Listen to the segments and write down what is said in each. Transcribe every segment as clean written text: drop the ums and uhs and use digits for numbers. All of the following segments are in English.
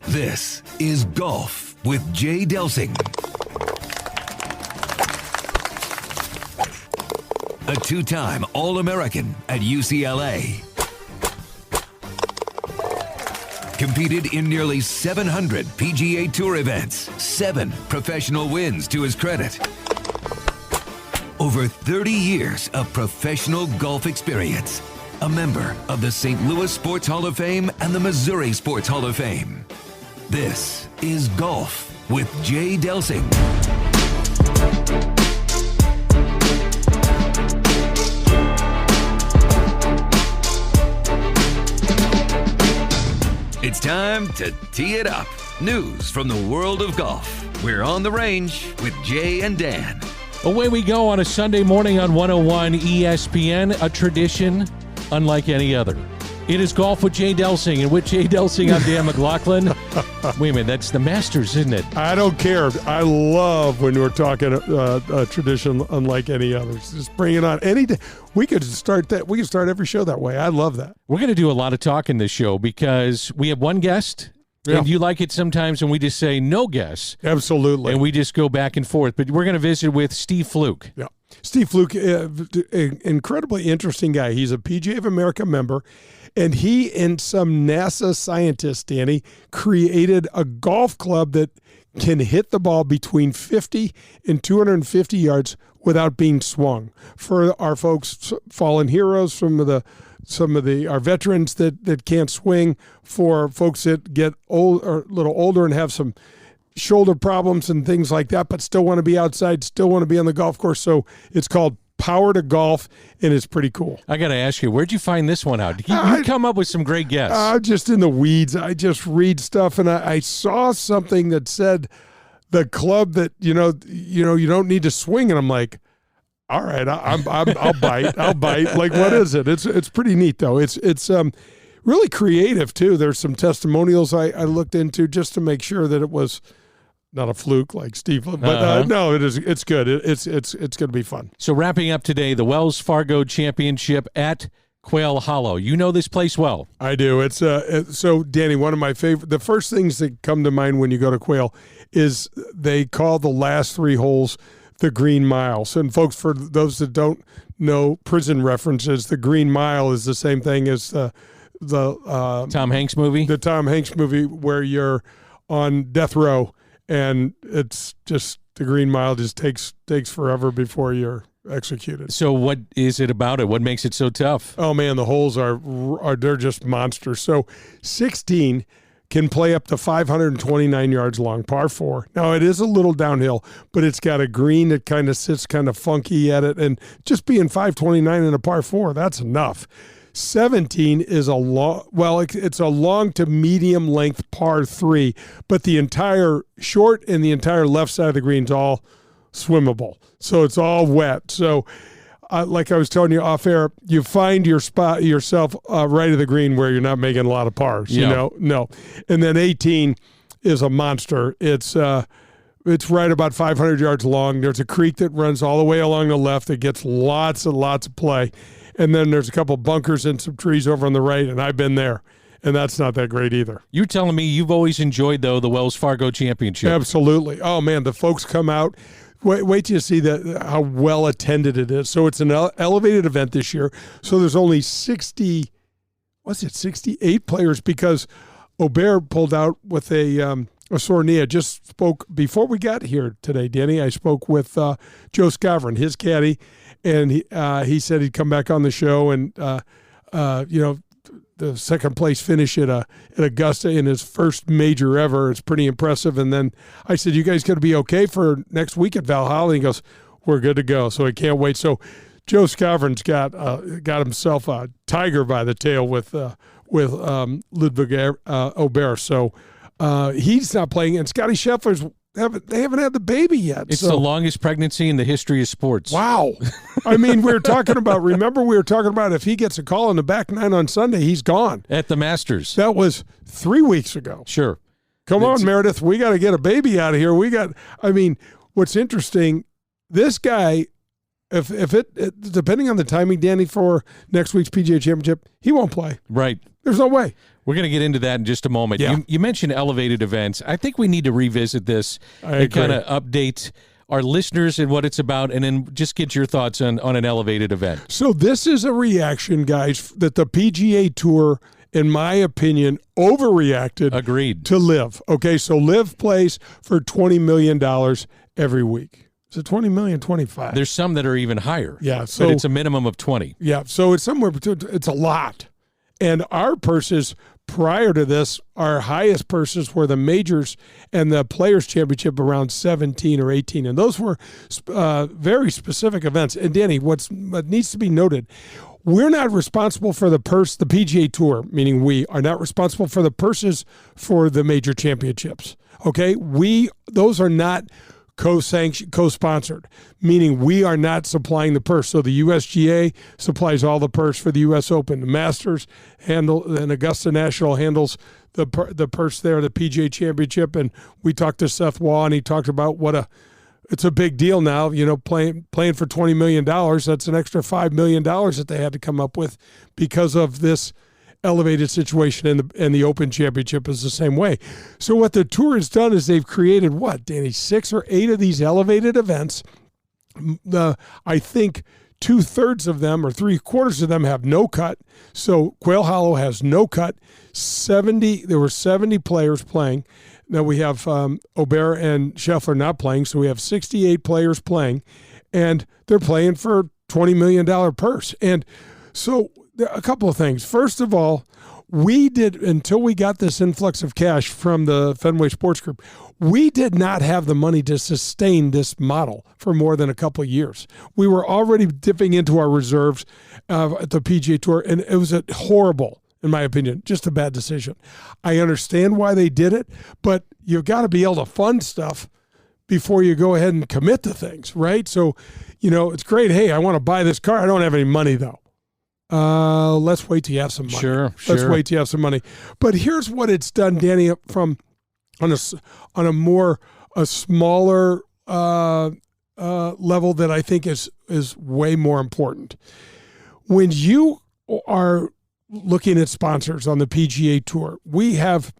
This is Golf with Jay Delsing. A two-time All-American at UCLA. Competed in nearly 700 PGA Tour events, 7 professional wins to his credit. Over 30 years of professional golf experience. A member of the St. Louis Sports Hall of Fame and the Missouri Sports Hall of Fame. This is Golf with Jay Delsing. It's time to tee it up. News from the world of golf. We're on the range with Jay and Dan. Away we go on a Sunday morning on 101 ESPN, a tradition unlike any other. It is Golf with Jay Delsing, and with Jay Delsing, I'm Dan McLaughlin. Wait a minute, that's the Masters, isn't it? I don't care. I love when we're talking a tradition unlike any others. Just bring it on any day. We could start that. We could start every show that way. I love that. We're going to do a lot of talk in this show because we have one guest, and you like it sometimes when we just say no guests. Absolutely. And we just go back and forth. But we're going to visit with Steve Fluke. Yeah. Steve Fluke, incredibly interesting guy. He's a PGA of America member, and he and some NASA scientists, Danny, created a golf club that can hit the ball between 50 and 250 yards without being swung. For our folks, fallen heroes, some of our veterans that can't swing, for folks that get old or a little older and have some shoulder problems and things like that, but still want to be outside, still want to be on the golf course. So it's called Power2Golf, and it's pretty cool. I got to ask you, where'd you find this one out? You come up with some great guests. Just in the weeds. I just read stuff, and I saw something that said the club that you don't need to swing, and I'm like, all right, I'll bite. I'll bite. Like, what is it? It's pretty neat though. It's really creative too. There's some testimonials I looked into just to make sure that it was not a fluke like Steve, but no, it is. It's good. It's going to be fun. So wrapping up today, the Wells Fargo Championship at Quail Hollow. You know this place well. I do. It's so Danny. One of my favorite. The first things that come to mind when you go to Quail is they call the last 3 holes the Green Mile. So, and folks, for those that don't know prison references, the Green Mile is the same thing as the Tom Hanks movie. The Tom Hanks movie where you're on death row. And it's just the Green Mile just takes forever before you're executed. So what is it about it? What makes it so tough? Oh man, the holes are they're just monsters. So 16 can play up to 529 yards long, par 4. Now it is a little downhill, but it's got a green that kind of sits kind of funky at it, and just being 529 in a par 4, that's enough. 17 is it's a long to medium length par 3, but the entire short and the entire left side of the green is all swimmable. So it's all wet. So like I was telling you off air, you find your spot yourself right of the green where you're not making a lot of pars, No. And then 18 is a monster. It's right about 500 yards long. There's a creek that runs all the way along the left that gets lots and lots of play. And then there's a couple bunkers and some trees over on the right, and I've been there, and that's not that great either. You're telling me you've always enjoyed, though, the Wells Fargo Championship. Absolutely. Oh, man, the folks come out. Wait till you see how well attended it is. So it's an elevated event this year. So there's only 68 players because Aubert pulled out with a sore knee. I just spoke before we got here today, Danny. I spoke with Joe Scavron, his caddy, and he said he'd come back on the show, and the second place finish at Augusta in his first major ever. It's pretty impressive. And then I said, "You guys going to be okay for next week at Valhalla?" And he goes, "We're good to go." So I can't wait. So Joe Scavron's got himself a tiger by the tail with Ludwig Aubert. So he's not playing, and Scotty Scheffler's. They haven't had the baby yet. It's the longest pregnancy in the history of sports. Wow. I mean, we were talking about if he gets a call in the back 9 on Sunday, he's gone. At the Masters. That was 3 weeks ago. Sure. Come on, Meredith. We got to get a baby out of here. What's interesting, this guy, if it depending on the timing, Danny, for next week's PGA Championship, he won't play. Right. There's no way. We're going to get into that in just a moment. Yeah. You mentioned elevated events. I think we need to revisit this and kind of update our listeners and what it's about, and then just get your thoughts on an elevated event. So this is a reaction, guys, that the PGA Tour, in my opinion, overreacted. Agreed. To LIV. Okay, so LIV plays for $20 million every week. Is it 20 million, 25? There's some that are even higher. Yeah, so but it's a minimum of 20. Yeah, so it's somewhere between, it's a lot. And our purses prior to this, our highest purses were the majors and the Players Championship around 17 or 18. And those were very specific events. And Danny, what needs to be noted, we're not responsible for the purse, the PGA Tour, meaning we are not responsible for the purses for the major championships. Okay? Those are not co-sponsored, meaning we are not supplying the purse. So the USGA supplies all the purse for the U.S. Open. The Masters and Augusta National handles the purse there, the PGA Championship. And we talked to Seth Waugh, and he talked about it's a big deal now, playing for $20 million. That's an extra $5 million that they had to come up with because of this elevated situation, and the Open Championship is the same way. So what the tour has done is they've created, what, Danny, 6 or 8 of these elevated events. I think 2/3 of them or 3/4 of them have no cut. So Quail Hollow has no cut. There were 70 players playing. Now we have O'Bear and Scheffler not playing, so we have 68 players playing, and they're playing for $20 million purse. And so a couple of things. First of all, until we got this influx of cash from the Fenway Sports Group, we did not have the money to sustain this model for more than a couple of years. We were already dipping into our reserves at the PGA Tour, and it was horrible, in my opinion, just a bad decision. I understand why they did it, but you've got to be able to fund stuff before you go ahead and commit to things, right? So, it's great. Hey, I want to buy this car. I don't have any money, though. Let's wait till you have some money. Sure. Let's wait till you have some money. But here's what it's done, Danny, on a smaller level that I think is way more important. When you are looking at sponsors on the PGA Tour, we have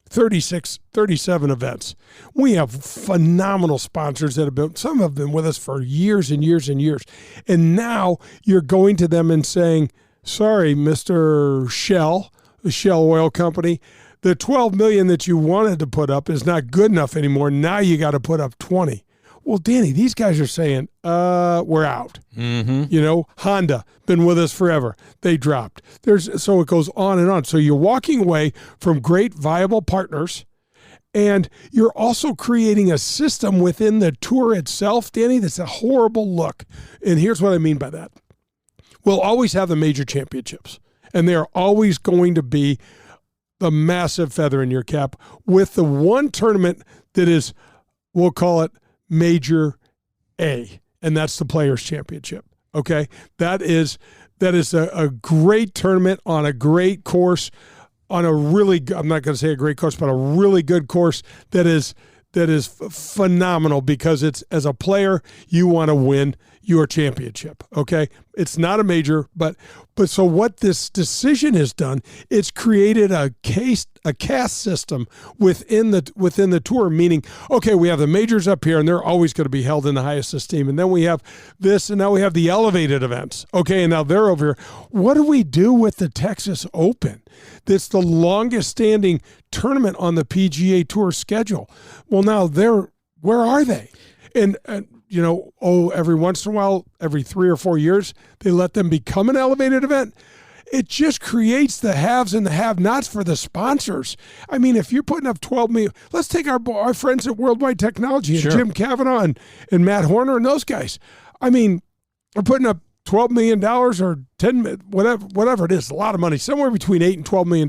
37 events. We have phenomenal sponsors that some have been with us for years and years and years. And now you're going to them and saying, sorry, Mr. Shell, the Shell Oil Company, the $12 million that you wanted to put up is not good enough anymore. Now you got to put up 20. Well, Danny, these guys are saying, we're out. Mm-hmm. Honda, been with us forever. They dropped. So it goes on and on. So you're walking away from great, viable partners, and you're also creating a system within the tour itself, Danny, that's a horrible look. And here's what I mean by that. We'll always have the major championships, and they're always going to be the massive feather in your cap with the one tournament that is, we'll call it, Major A, and that's the Players Championship. Okay, that is a great tournament on a great course, on a really, I'm not going to say a great course, but a really good course that is phenomenal, because it's, as a player, you want to win your championship. Okay, it's not a major, but so what this decision has done, it's created a caste system within the tour, meaning, okay, we have the majors up here, and they're always going to be held in the highest esteem, and then we have this, and now we have the elevated events. Okay, and now they're over here. What do we do with the Texas Open? That's the longest standing tournament on the PGA Tour schedule. Well, now where are they? And every once in a while, every 3 or 4 years, they let them become an elevated event. It just creates the haves and the have-nots for the sponsors. I mean, if you're putting up $12 million, let's take our friends at Worldwide Technology and Sure. Jim Kavanaugh and Matt Horner and those guys. I mean, they're putting up $12 million or $10, whatever it is, a lot of money, somewhere between $8 and $12 million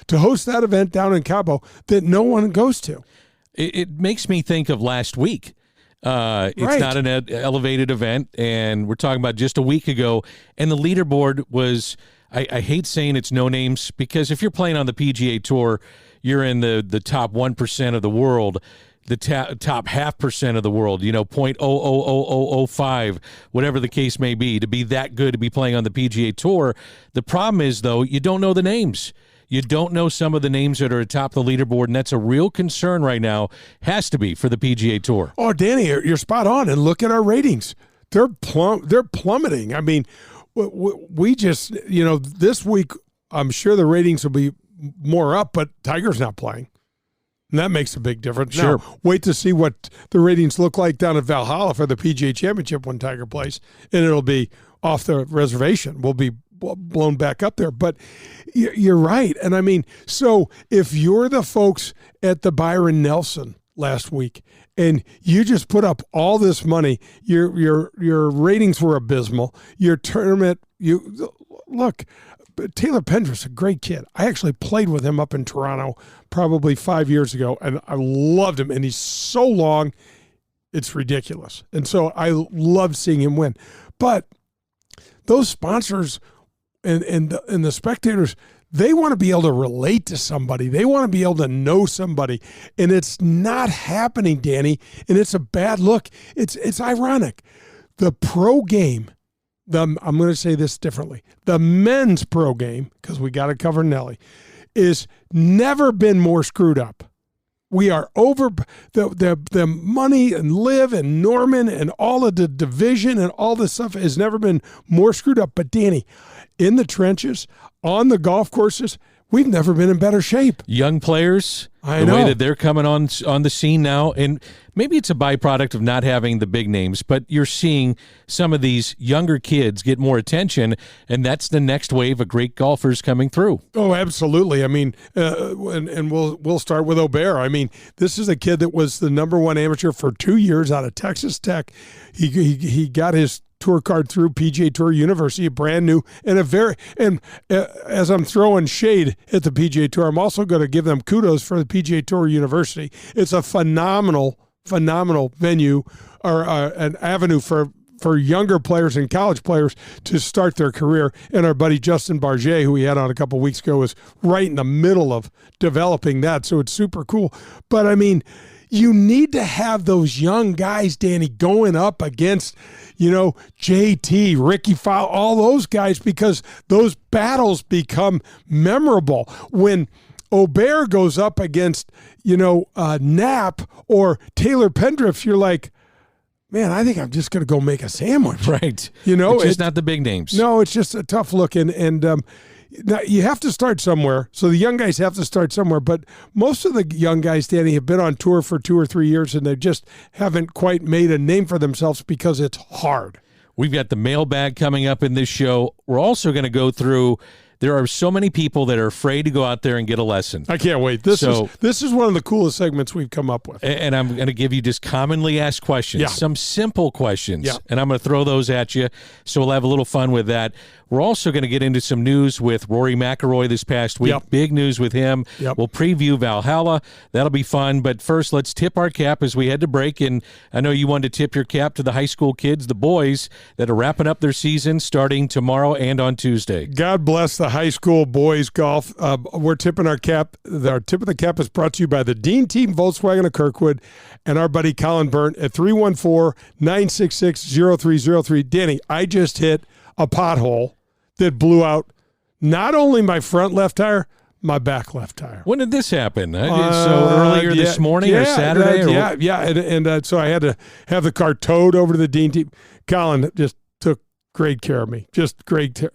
to host that event down in Cabo that no one goes to. It makes me think of last week. It's Right. not an elevated event, and we're talking about just a week ago, and the leaderboard was, I hate saying it's no names, because if you're playing on the PGA Tour, you're in the top 1% of the world. the top 0.5% of the world, 0.000005, whatever the case may be, to be that good to be playing on the PGA Tour. The problem is, though, you don't know the names. You don't know some of the names that are atop the leaderboard, and that's a real concern right now, has to be, for the PGA Tour. Oh, Danny, you're spot on, and look at our ratings. They're plummeting. I mean, we just, this week, I'm sure the ratings will be more up, but Tiger's not playing. And that makes a big difference. Sure. Now, wait to see what the ratings look like down at Valhalla for the PGA Championship when Tiger plays, and it'll be off the reservation. We'll be blown back up there. But you're right. And I mean, so if you're the folks at the Byron Nelson last week and you just put up all this money, your ratings were abysmal, your tournament, look, Taylor Pendriff's a great kid. I actually played with him up in Toronto probably 5 years ago, and I loved him. And he's so long, it's ridiculous. And so I loved seeing him win. But those sponsors and the spectators, they want to be able to relate to somebody. They want to be able to know somebody. And it's not happening, Danny. And it's a bad look. It's ironic. The pro game, I'm going to say this differently. The men's pro game, because we got to cover Nelly, is never been more screwed up. We are over the money, and Liv and Norman and all of the division and all this stuff has never been more screwed up. But Danny, in the trenches, on the golf courses, we've never been in better shape. Young players, the way that they're coming on the scene now, and maybe it's a byproduct of not having the big names, but you're seeing some of these younger kids get more attention, and that's the next wave of great golfers coming through. Oh, absolutely. I mean, and we'll start with Aubert. I mean, this is a kid that was the #1 amateur for 2 years out of Texas Tech. He got his tour card through PGA Tour University, brand new, and as I'm throwing shade at the PGA Tour, I'm also going to give them kudos for the PGA Tour University. It's a phenomenal venue, or an avenue for younger players and college players to start their career. And our buddy Justin Barget, who we had on a couple of weeks ago, is right in the middle of developing that. So it's super cool. But I mean, you need to have those young guys, Danny, going up against, JT, Ricky Fowler, all those guys, because those battles become memorable. When Aubert goes up against, Knapp or Taylor Pendriff, you're like, man, I think I'm just going to go make a sandwich. Right. It's just not the big names. No, it's just a tough look. And now you have to start somewhere. So the young guys have to start somewhere. But most of the young guys, Danny, have been on tour for 2 or 3 years, and they just haven't quite made a name for themselves because it's hard. We've got the mailbag coming up in this show. We're also going to go through, there are so many people that are afraid to go out there and get a lesson. I can't wait. This is one of the coolest segments we've come up with. And I'm going to give you just commonly asked questions, some simple questions, and I'm going to throw those at you, so we'll have a little fun with that. We're also going to get into some news with Rory McIlroy this past week. Big news with him. We'll preview Valhalla. That'll be fun. But first, let's tip our cap as we head to break. And I know you wanted to tip your cap to the high school kids, the boys, that are wrapping up their season starting tomorrow and on Tuesday. God bless the high school boys golf. We're tipping our cap. Our tip of the cap is brought to you by the Dean Team Volkswagen of Kirkwood and our buddy Colin Burnt at 314-966-0303. Danny, I just hit a pothole that blew out not only my front left tire, my back left tire. When did this happen? So earlier this morning or Saturday? And so I had to have the car towed over to the Dean Team. Colin just took great care of me. Just great. 2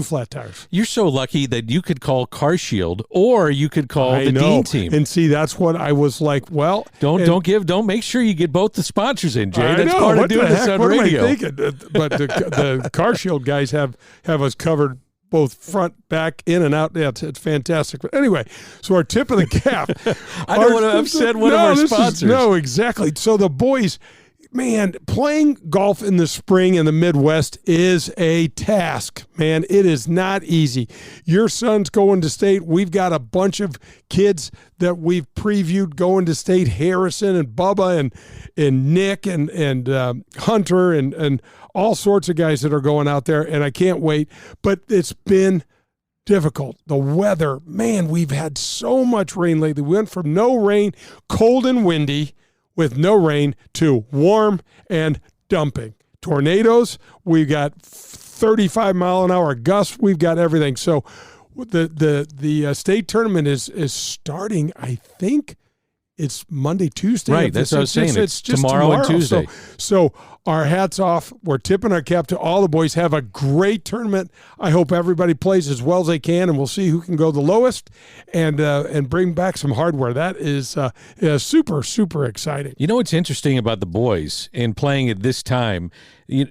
flat tires. You're so lucky that you could call Car Shield or you could call the Dean Team. And see, that's what I was like. Well, don't make sure you get both the sponsors in, Jay. That's part of doing this on radio. What am I thinking? But the Car Shield guys have us covered both front, back, in and out. Yeah, it's fantastic. But anyway, so our tip of the cap. I don't want to upset one of our sponsors. No, exactly. So the boys, man, playing golf in the spring in the Midwest is a task, man. It is not easy. Your son's going to state. We've got a bunch of kids that we've previewed going to state, Harrison and Bubba and Nick and Hunter and all sorts of guys that are going out there, and I can't wait. But it's been difficult. The weather, man, we've had so much rain lately. We went from no rain, cold and windy, with no rain, to warm and dumping. Tornadoes, we've got 35-mile-an-hour gusts. We've got everything. So the state tournament is starting, I think. It's Monday, Tuesday. Right, that's what I was saying. It's just tomorrow and Tuesday. So our hats off. We're tipping our cap to all the boys. Have a great tournament. I hope everybody plays as well as they can, and we'll see who can go the lowest and bring back some hardware. That is super, super exciting. You know what's interesting about the boys in playing at this time?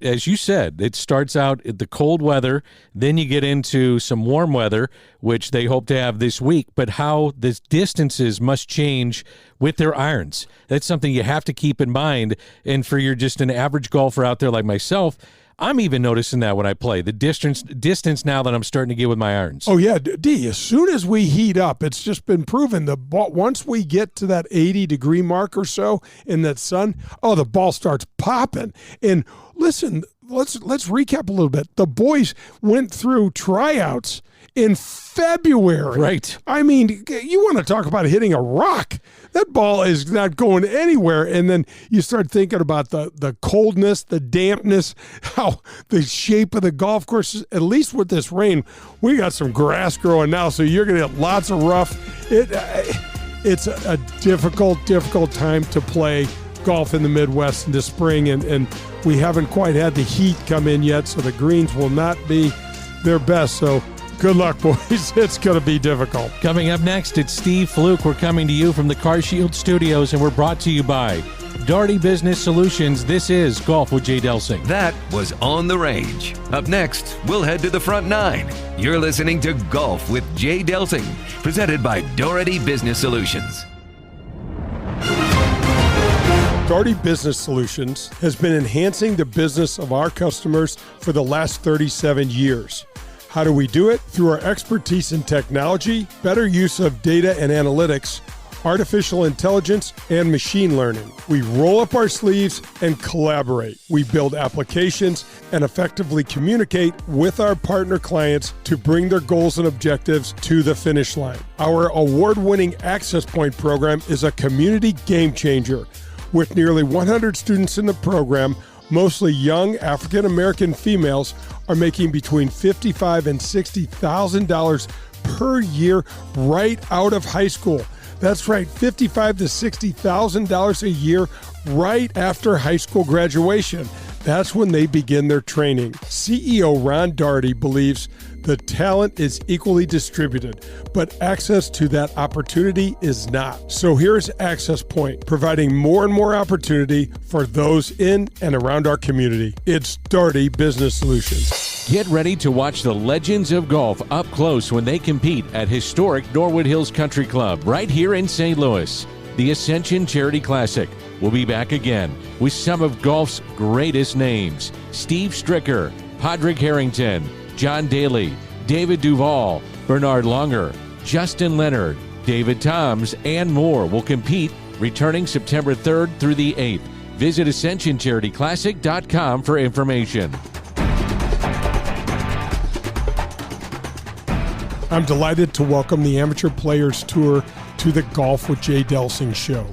As you said, it starts out at the cold weather, then you get into some warm weather, which they hope to have this week, but how the distances must change with their irons. That's something you have to keep in mind, and for you're just an average golfer out there like myself, I'm even noticing that when I play, the distance now that I'm starting to get with my irons. Oh, yeah, D, as soon as we heat up, it's just been proven, the ball, once we get to that 80-degree mark or so in that sun, the ball starts popping. And listen, let's recap a little bit. The boys went through tryouts in February. Right. I mean, you want to talk about hitting a rock. That ball is not going anywhere. And then you start thinking about the coldness, the dampness, how the shape of the golf course, at least with this rain, we got some grass growing now, so you're going to get lots of rough. It's a difficult time to play golf in the Midwest in the spring, and we haven't quite had the heat come in yet, so the greens will not be their best. So good luck, boys. It's going to be difficult. Coming up next, it's Steve Fluke. We're coming to you from the CarShield Studios, and we're brought to you by Daugherty Business Solutions. This is Golf with Jay Delsing. That was On the Range. Up next, we'll head to the front nine. You're listening to Golf with Jay Delsing, presented by Daugherty Business Solutions. Daugherty Business Solutions has been enhancing the business of our customers for the last 37 years. How do we do it? Through our expertise in technology, better use of data and analytics, artificial intelligence, and machine learning. We roll up our sleeves and collaborate. We build applications and effectively communicate with our partner clients to bring their goals and objectives to the finish line. Our award-winning Access Point program is a community game changer. With nearly 100 students in the program, mostly young African-American females are making between $55,000 and $60,000 per year right out of high school. That's right, $55,000 to $60,000 a year right after high school graduation. That's when they begin their training. CEO Ron Daugherty believes the talent is equally distributed, but access to that opportunity is not. So here's Access Point, providing more and more opportunity for those in and around our community. It's Daugherty Business Solutions. Get ready to watch the legends of golf up close when they compete at historic Norwood Hills Country Club right here in St. Louis. The Ascension Charity Classic will be back again with some of golf's greatest names: Steve Stricker, Padraig Harrington, John Daly, David Duval, Bernard Longer, Justin Leonard, David Toms, and more will compete, returning September 3rd through the 8th. Visit AscensionCharityClassic.com for information. I'm delighted to welcome the Amateur Players Tour to the Golf with Jay Delsing show.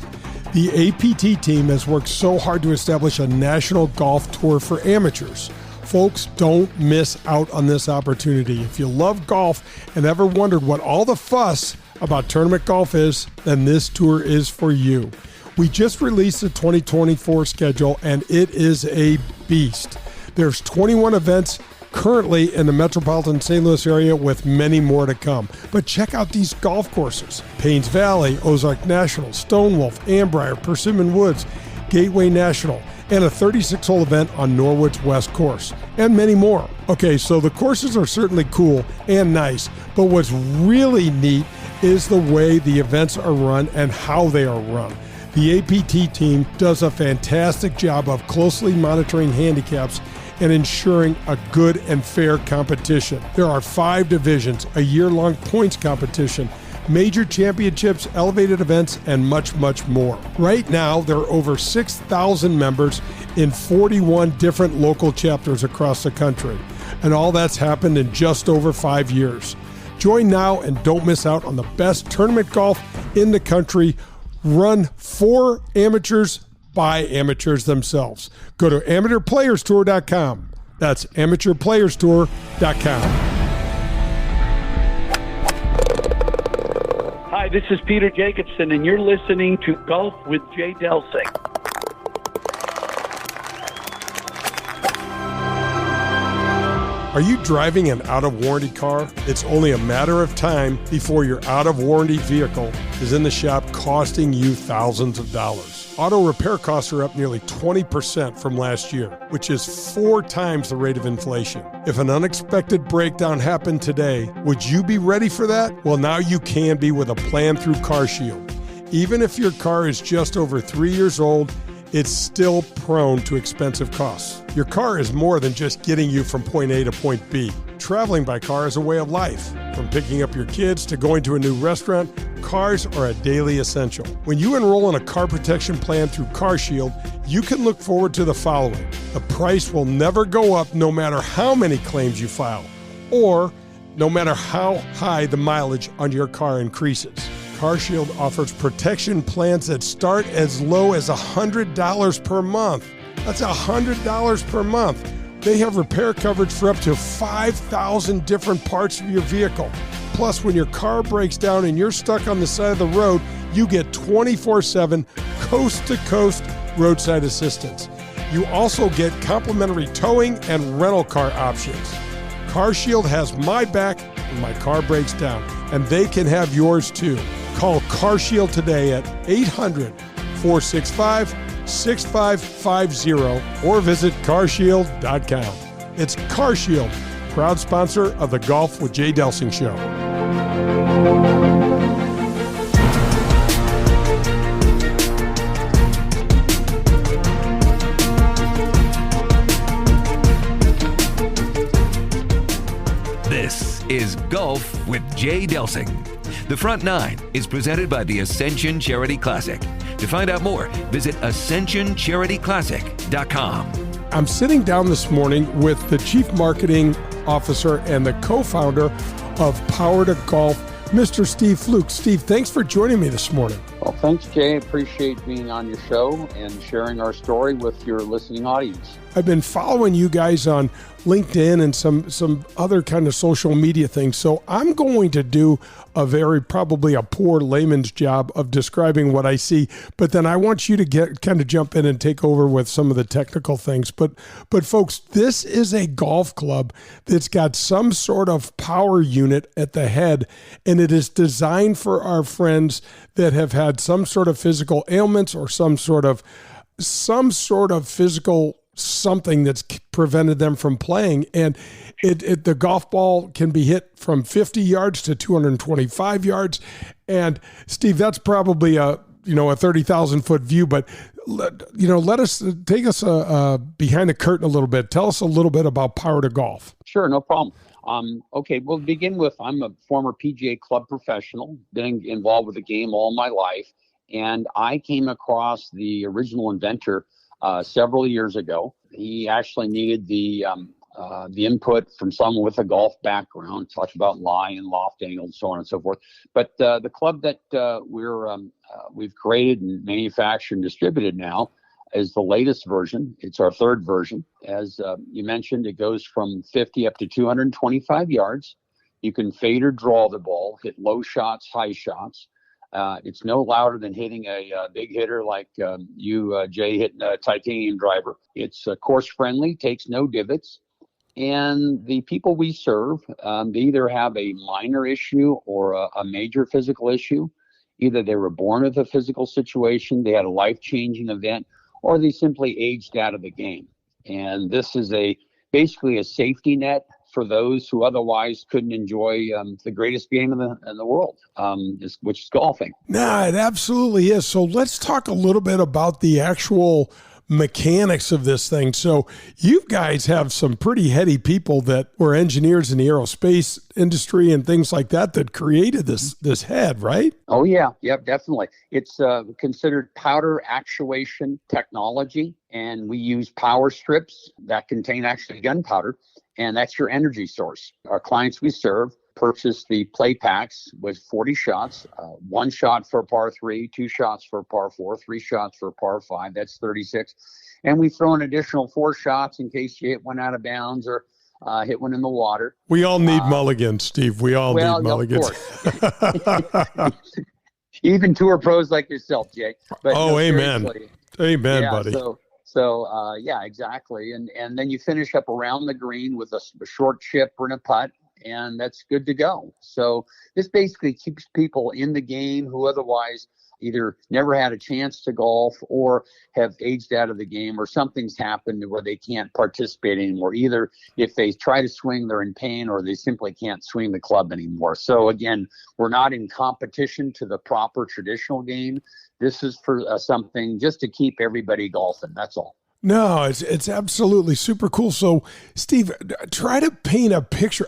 The APT team has worked so hard to establish a national golf tour for amateurs. Folks, don't miss out on this opportunity. If you love golf and ever wondered what all the fuss about tournament golf is, then this tour is for you. We just released the 2024 schedule, and it is a beast. There's 21 events currently in the metropolitan St. Louis area, with many more to come. But check out these golf courses: Paynes Valley, Ozark National, Stonewolf, Ambrier, Persimmon Woods, Gateway National, and a 36-hole event on Norwood's West Course, and many more. Okay, so the courses are certainly cool and nice, but what's really neat is the way the events are run and how they are run. The APT team does a fantastic job of closely monitoring handicaps and ensuring a good and fair competition. There are 5 divisions, a year-long points competition, major championships, elevated events, and much, much more. Right now, there are over 6,000 members in 41 different local chapters across the country, and all that's happened in just over 5 years. Join now and don't miss out on the best tournament golf in the country, run for amateurs by amateurs themselves. Go to amateurplayerstour.com. That's amateurplayerstour.com. Hi, this is Peter Jacobson, and you're listening to Golf with Jay Delsing. Are you driving an out-of-warranty car? It's only a matter of time before your out-of-warranty vehicle is in the shop costing you thousands of dollars. Auto repair costs are up nearly 20% from last year, which is 4 times the rate of inflation. If an unexpected breakdown happened today, would you be ready for that? Well, now you can be with a plan through CarShield. Even if your car is just over 3 years old, it's still prone to expensive costs. Your car is more than just getting you from point A to point B. Traveling by car is a way of life. From picking up your kids to going to a new restaurant, cars are a daily essential. When you enroll in a car protection plan through CarShield, you can look forward to the following. The price will never go up no matter how many claims you file, or no matter how high the mileage on your car increases. CarShield offers protection plans that start as low as $100 per month. That's $100 per month. They have repair coverage for up to 5,000 different parts of your vehicle. Plus, when your car breaks down and you're stuck on the side of the road, you get 24/7 coast-to-coast roadside assistance. You also get complimentary towing and rental car options. CarShield has my back when my car breaks down, and they can have yours too. Call CarShield today at 800-465-6550 or visit carshield.com. It's CarShield, proud sponsor of the Golf with Jay Delsing show. This is Golf with Jay Delsing. The Front Nine is presented by the Ascension Charity Classic. To find out more, visit ascensioncharityclassic.com. I'm sitting down this morning with the Chief Marketing Officer and the co-founder of Power2Golf, Mr. Steve Fluke. Steve, thanks for joining me this morning. Well, thanks, Jay. Appreciate being on your show and sharing our story with your listening audience. I've been following you guys on LinkedIn and some other kind of social media things. So I'm going to do probably a poor layman's job of describing what I see, but then I want you to jump in and take over with some of the technical things. But folks, this is a golf club that's got some sort of power unit at the head, and it is designed for our friends that have had some sort of physical ailments or some sort of physical something that's prevented them from playing. And the golf ball can be hit from 50 yards to 225 yards. And Steve, that's probably a 30,000 foot view, but let us take us behind the curtain a little bit. Tell us a little bit about Power2Golf. Sure, no problem. Okay, we'll begin with, I'm a former PGA club professional, been involved with the game all my life. And I came across the original inventor several years ago. He actually needed the input from someone with a golf background, talked about lie and loft angle and so on and so forth. But the club that we've created and manufactured and distributed now is the latest version. It's our third version. As you mentioned, it goes from 50 up to 225 yards. You can fade or draw the ball, hit low shots, high shots. It's no louder than hitting a big hitter like you, Jay, hitting a titanium driver. It's course friendly, takes no divots. And the people we serve, they either have a minor issue or a major physical issue. Either they were born with a physical situation, they had a life-changing event, or they simply aged out of the game. And this is basically a safety net for those who otherwise couldn't enjoy the greatest game in the world, which is golfing. Nah, it absolutely is. So let's talk a little bit about the actual mechanics of this thing. So you guys have some pretty heady people that were engineers in the aerospace industry and things like that created this head, right? Oh, yeah. Yep, definitely. It's considered powder actuation technology, and we use power strips that contain actually gunpowder, and that's your energy source. Our clients we serve purchased the play packs with 40 shots, 1 shot for par 3, 2 shots for par 4, 3 shots for par 5. That's 36. And we throw an additional 4 shots in case you hit one out of bounds or hit one in the water. We all need mulligans, Steve. We all need mulligans. Of course. Even tour pros like yourself, Jay. But amen. Seriously. Amen, Yeah, buddy. So yeah, exactly. And then you finish up around the green with a short chip and a putt, and that's good to go. So this basically keeps people in the game who otherwise either never had a chance to golf or have aged out of the game, or something's happened where they can't participate anymore. Either if they try to swing, they're in pain, or they simply can't swing the club anymore. So again, we're not in competition to the proper traditional game. This is for something just to keep everybody golfing. That's all. No, it's absolutely super cool. So, Steve, try to paint a picture.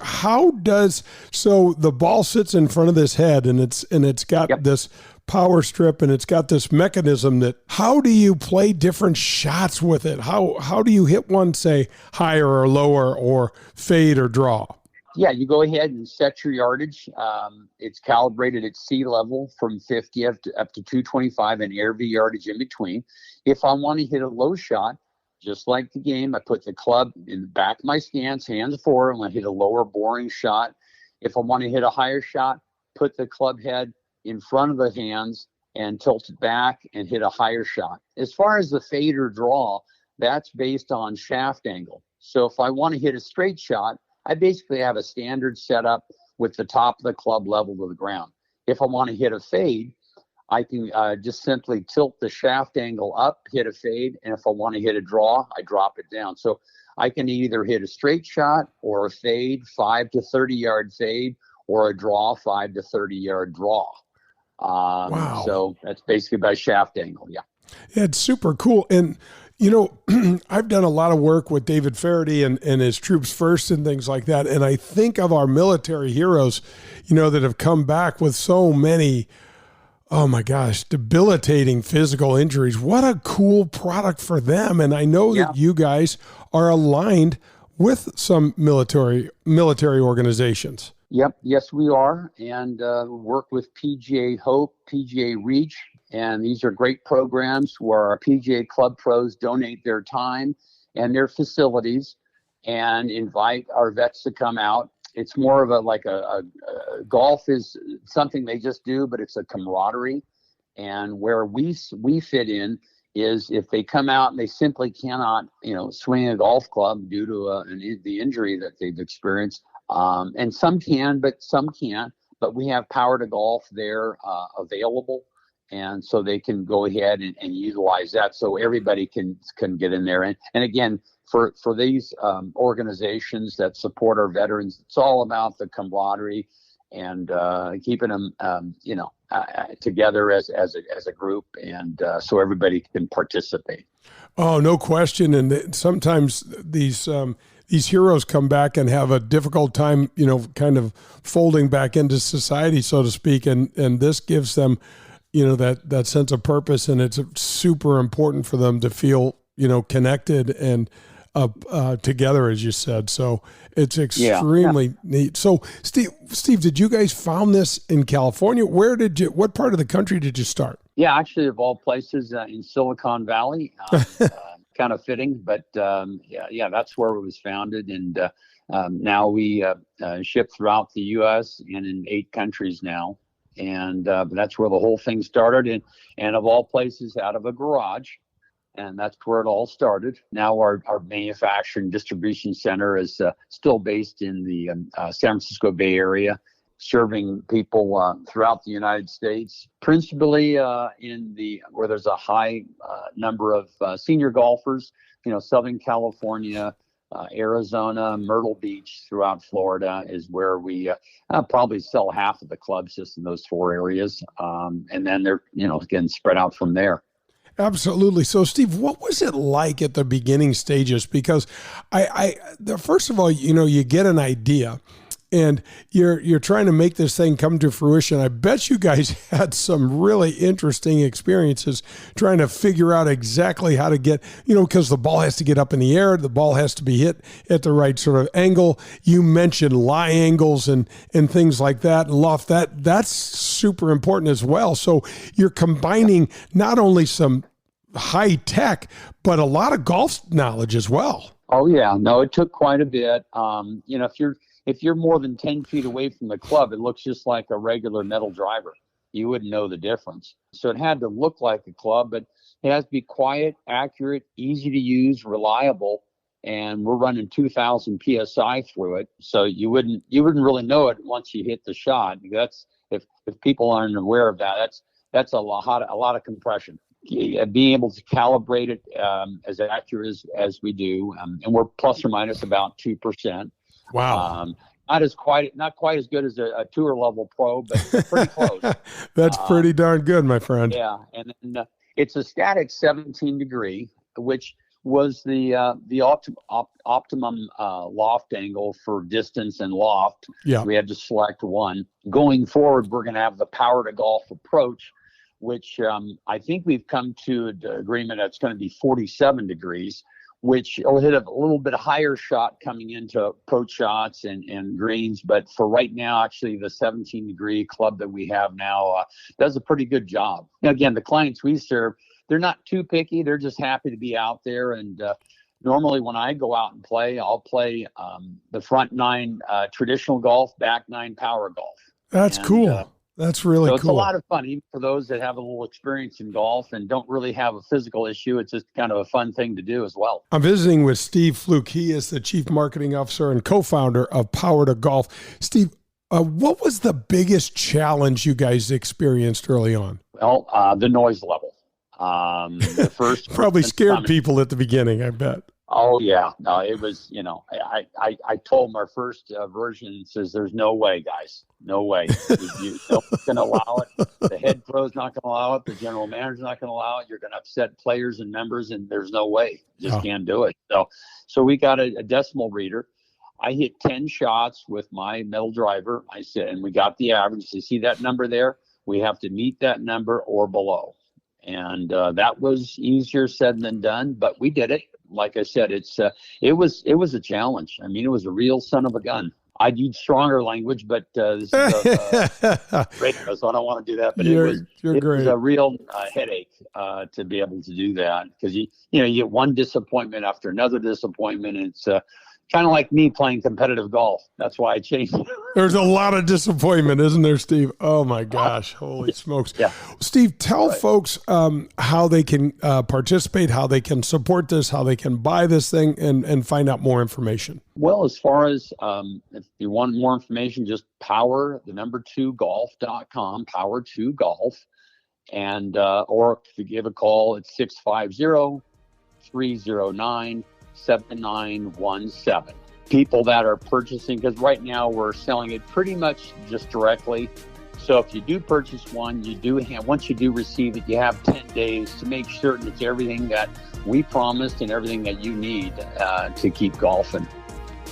So the ball sits in front of this head, and it's got this power strip, and it's got this mechanism that, how do you play different shots with it? How do you hit one, say, higher or lower, or fade or draw? Yeah, you go ahead and set your yardage. It's calibrated at sea level from 50 up to 225 and every yardage in between. If I want to hit a low shot, just like the game, I put the club in the back of my stance, hands forward, and I hit a lower boring shot. If I want to hit a higher shot, put the club head in front of the hands and tilt it back and hit a higher shot. As far as the fade or draw, that's based on shaft angle. So if I want to hit a straight shot, I basically have a standard setup with the top of the club level to the ground. If I want to hit a fade, I can just simply tilt the shaft angle up, hit a fade, and if I want to hit a draw, I drop it down. So I can either hit a straight shot or a fade, 5 to 30 yard fade, or a draw, 5 to 30 yard draw. Wow. So that's basically by shaft angle. Yeah. It's super cool. And, I've done a lot of work with David Faraday and his Troops First and things like that. And I think of our military heroes, that have come back with so many, oh my gosh, debilitating physical injuries. What a cool product for them. And I know that you guys are aligned with some military organizations. Yep. Yes, we are. And work with PGA Hope, PGA Reach. And these are great programs where our PGA club pros donate their time and their facilities and invite our vets to come out. It's more of a golf is something they just do, but it's a camaraderie. And where we fit in is if they come out and they simply cannot, swing a golf club due to the injury that they've experienced. And some can, but some can't. But we have Power2Golf there available. And so they can go ahead and utilize that, so everybody can get in there. And again, for these organizations that support our veterans, it's all about the camaraderie and keeping them, together as a group, and so everybody can participate. Oh, no question. And sometimes these heroes come back and have a difficult time, kind of folding back into society, so to speak. And this gives them, that sense of purpose, and it's super important for them to feel, connected and together, as you said. So it's extremely neat. So Steve, did you guys found this in California? What part of the country did you start? Yeah, actually, of all places, in Silicon Valley, kind of fitting, but that's where it was founded. And now we ship throughout the U.S. and in 8 countries now. And that's where the whole thing started, and of all places, out of a garage, and that's where it all started. Now our manufacturing distribution center is still based in the San Francisco Bay Area, serving people throughout the United States, principally where there's a high number of senior golfers, Southern California, Arizona, Myrtle Beach, throughout Florida is where we probably sell half of the clubs just in those 4 areas. And then they're, again, spread out from there. Absolutely. So, Steve, what was it like at the beginning stages? Because first of all, you get an idea, and you're trying to make this thing come to fruition. I bet you guys had some really interesting experiences trying to figure out exactly how to get, because the ball has to get up in the air, the ball has to be hit at the right sort of angle. You mentioned lie angles and things like that, and loft. That's super important as well. So you're combining not only some high tech, but a lot of golf knowledge as well. Oh yeah, no, it took quite a bit. If you're more than 10 feet away from the club, it looks just like a regular metal driver. You wouldn't know the difference. So it had to look like a club, but it has to be quiet, accurate, easy to use, reliable, and we're running 2,000 psi through it. So you wouldn't really know it once you hit the shot. That's if people aren't aware of that, that's a lot of compression. Being able to calibrate it as accurate as we do, and we're plus or minus about 2%. Wow. Not quite as good as a tour level pro, but pretty close. That's pretty darn good, my friend. Yeah, and then, it's a static 17 degree, which was the optimum loft angle for distance and loft. Yeah. We had to select one. Going forward, we're going to have the Power2Golf approach, which I think we've come to an agreement that's going to be 47 degrees, which will hit a little bit higher shot coming into approach shots and greens. But for right now, actually, the 17-degree club that we have now does a pretty good job. Now, again, the clients we serve, they're not too picky. They're just happy to be out there. And normally when I go out and play, I'll play the front 9 traditional golf, back 9 power golf. That's cool. That's really cool. It's a lot of fun, even for those that have a little experience in golf and don't really have a physical issue. It's just kind of a fun thing to do as well. I'm visiting with Steve Fluke. He is the Chief Marketing Officer and co-founder of Power2Golf. Steve, what was the biggest challenge you guys experienced early on? Well, the noise level. The first probably scared people at the beginning, I bet. Oh yeah, no, it was. I told them our first version says, "There's no way, guys, no way. Nobody's going to allow it. The head pro's not going to allow it. The general manager's not going to allow it. You're going to upset players and members, and there's no way. Just can't do it." So we got a decimal reader. I hit 10 shots with my metal driver. I said, and we got the average. You see that number there? We have to meet that number or below. And that was easier said than done, but we did it. Like I said, it was a challenge. I mean, it was a real son of a gun. I'd use stronger language, but this is radio, so I don't want to do that. But it was a real headache to be able to do that, because you get one disappointment after another disappointment, and it's kind of like me playing competitive golf. That's why I changed it. There's a lot of disappointment, isn't there, Steve? Oh, my gosh. Holy smokes. Yeah. Steve, tell folks how they can participate, how they can support this, how they can buy this thing, and find out more information. Well, as far as if you want more information, just power2golf.com, Power2Golf. And or if you give a call, it's 650-309-7917. People that are purchasing, because right now we're selling it pretty much just directly. So if you do purchase one, once you do receive it, you have 10 days to make certain it's everything that we promised and everything that you need to keep golfing.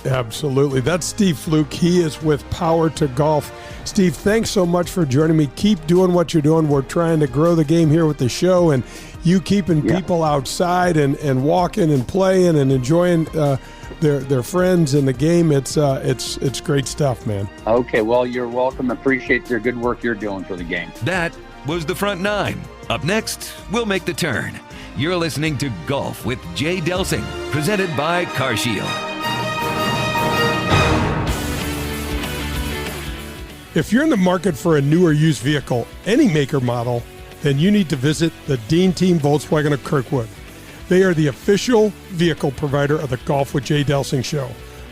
Absolutely. That's Steve Fluke. He is with Power2Golf. Steve, thanks so much for joining me. Keep doing what you're doing. We're trying to grow the game here with the show, and you keeping people outside and walking and playing and enjoying their friends in the game. It's great stuff, man. Okay, well, you're welcome. Appreciate your good work you're doing for the game. That was the front 9. Up next, we'll make the turn. You're listening to Golf with Jay Delsing, presented by CarShield. If you're in the market for a new or used vehicle, any make or model, then you need to visit the Dean Team Volkswagen of Kirkwood. They are the official vehicle provider of the Golf with Jay Delsing show.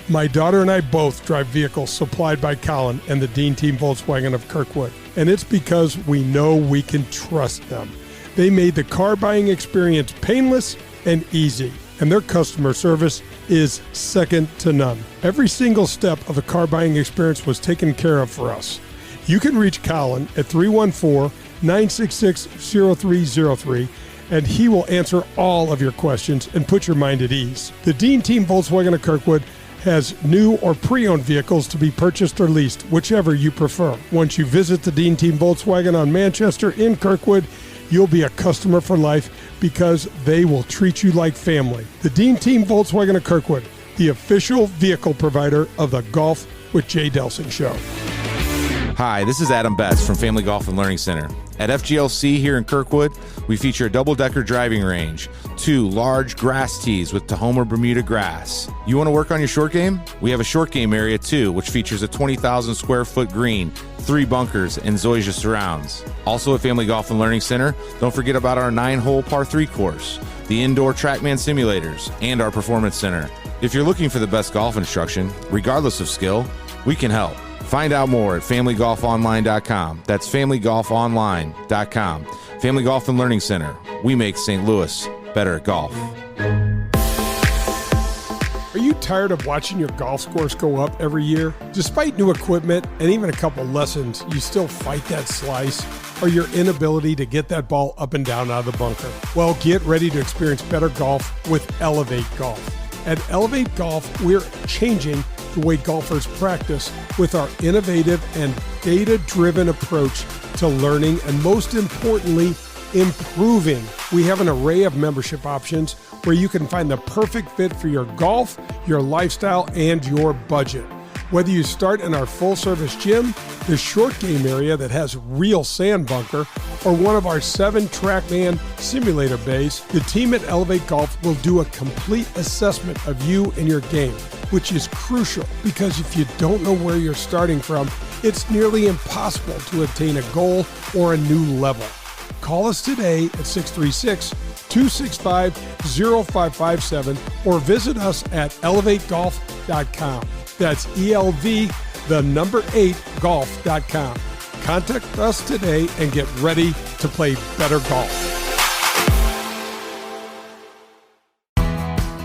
My daughter and I both drive vehicles supplied by Colin and the Dean Team Volkswagen of Kirkwood, and it's because we know we can trust them. They made the car buying experience painless and easy, and their customer service is second to none. Every single step of the car buying experience was taken care of for us. You can reach Colin at 314-966-0303, and he will answer all of your questions and put your mind at ease. The Dean Team Volkswagen of Kirkwood has new or pre-owned vehicles to be purchased or leased, whichever you prefer. Once you visit the Dean Team Volkswagen on Manchester in Kirkwood, you'll be a customer for life because they will treat you like family. The Dean Team Volkswagen of Kirkwood, the official vehicle provider of the Golf with Jay Delsing show. Hi, this is Adam Betts from Family Golf and Learning Center. At FGLC here in Kirkwood, we feature a double-decker driving range, 2 large grass tees with Tahoma Bermuda grass. You want to work on your short game? We have a short game area too, which features a 20,000 square foot green, 3 bunkers, and Zoysia surrounds. Also at Family Golf and Learning Center, don't forget about our 9-hole par 3 course, the indoor TrackMan simulators, and our performance center. If you're looking for the best golf instruction, regardless of skill, we can help. Find out more at FamilyGolfOnline.com. That's FamilyGolfOnline.com. Family Golf and Learning Center. We make St. Louis better at golf. Are you tired of watching your golf scores go up every year? Despite new equipment and even a couple lessons, you still fight that slice or your inability to get that ball up and down out of the bunker? Well, get ready to experience better golf with Elevate Golf. At Elevate Golf, we're changing the way golfers practice with our innovative and data-driven approach to learning and, most importantly, improving. We have an array of membership options where you can find the perfect fit for your golf, your lifestyle, and your budget. Whether you start in our full-service gym, the short game area that has real sand bunker, or one of our 7 TrackMan simulator bays, the team at Elevate Golf will do a complete assessment of you and your game, which is crucial because if you don't know where you're starting from, it's nearly impossible to attain a goal or a new level. Call us today at 636-265-0557 or visit us at elevategolf.com. That's ELV8golf.com. Contact us today and get ready to play better golf.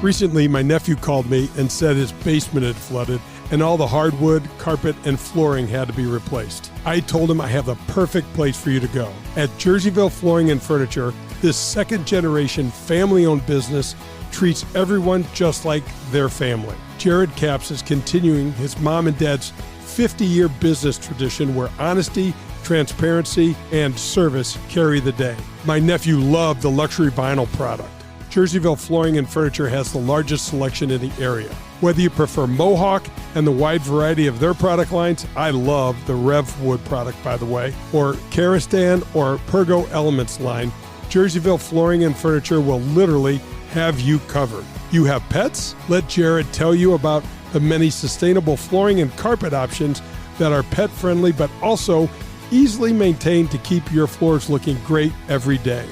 Recently, my nephew called me and said his basement had flooded and all the hardwood, carpet, and flooring had to be replaced. I told him I have the perfect place for you to go. At Jerseyville Flooring and Furniture, this second-generation family-owned business treats everyone just like their family. Jared Capps is continuing his mom and dad's 50-year business tradition where honesty, transparency, and service carry the day. My nephew loved the luxury vinyl product. Jerseyville Flooring and Furniture has the largest selection in the area. Whether you prefer Mohawk and the wide variety of their product lines, I love the Rev Wood product, by the way, or Karastan or Pergo Elements line, Jerseyville Flooring and Furniture will literally have you covered. You have pets? Let Jared tell you about the many sustainable flooring and carpet options that are pet-friendly but also easily maintained to keep your floors looking great every day.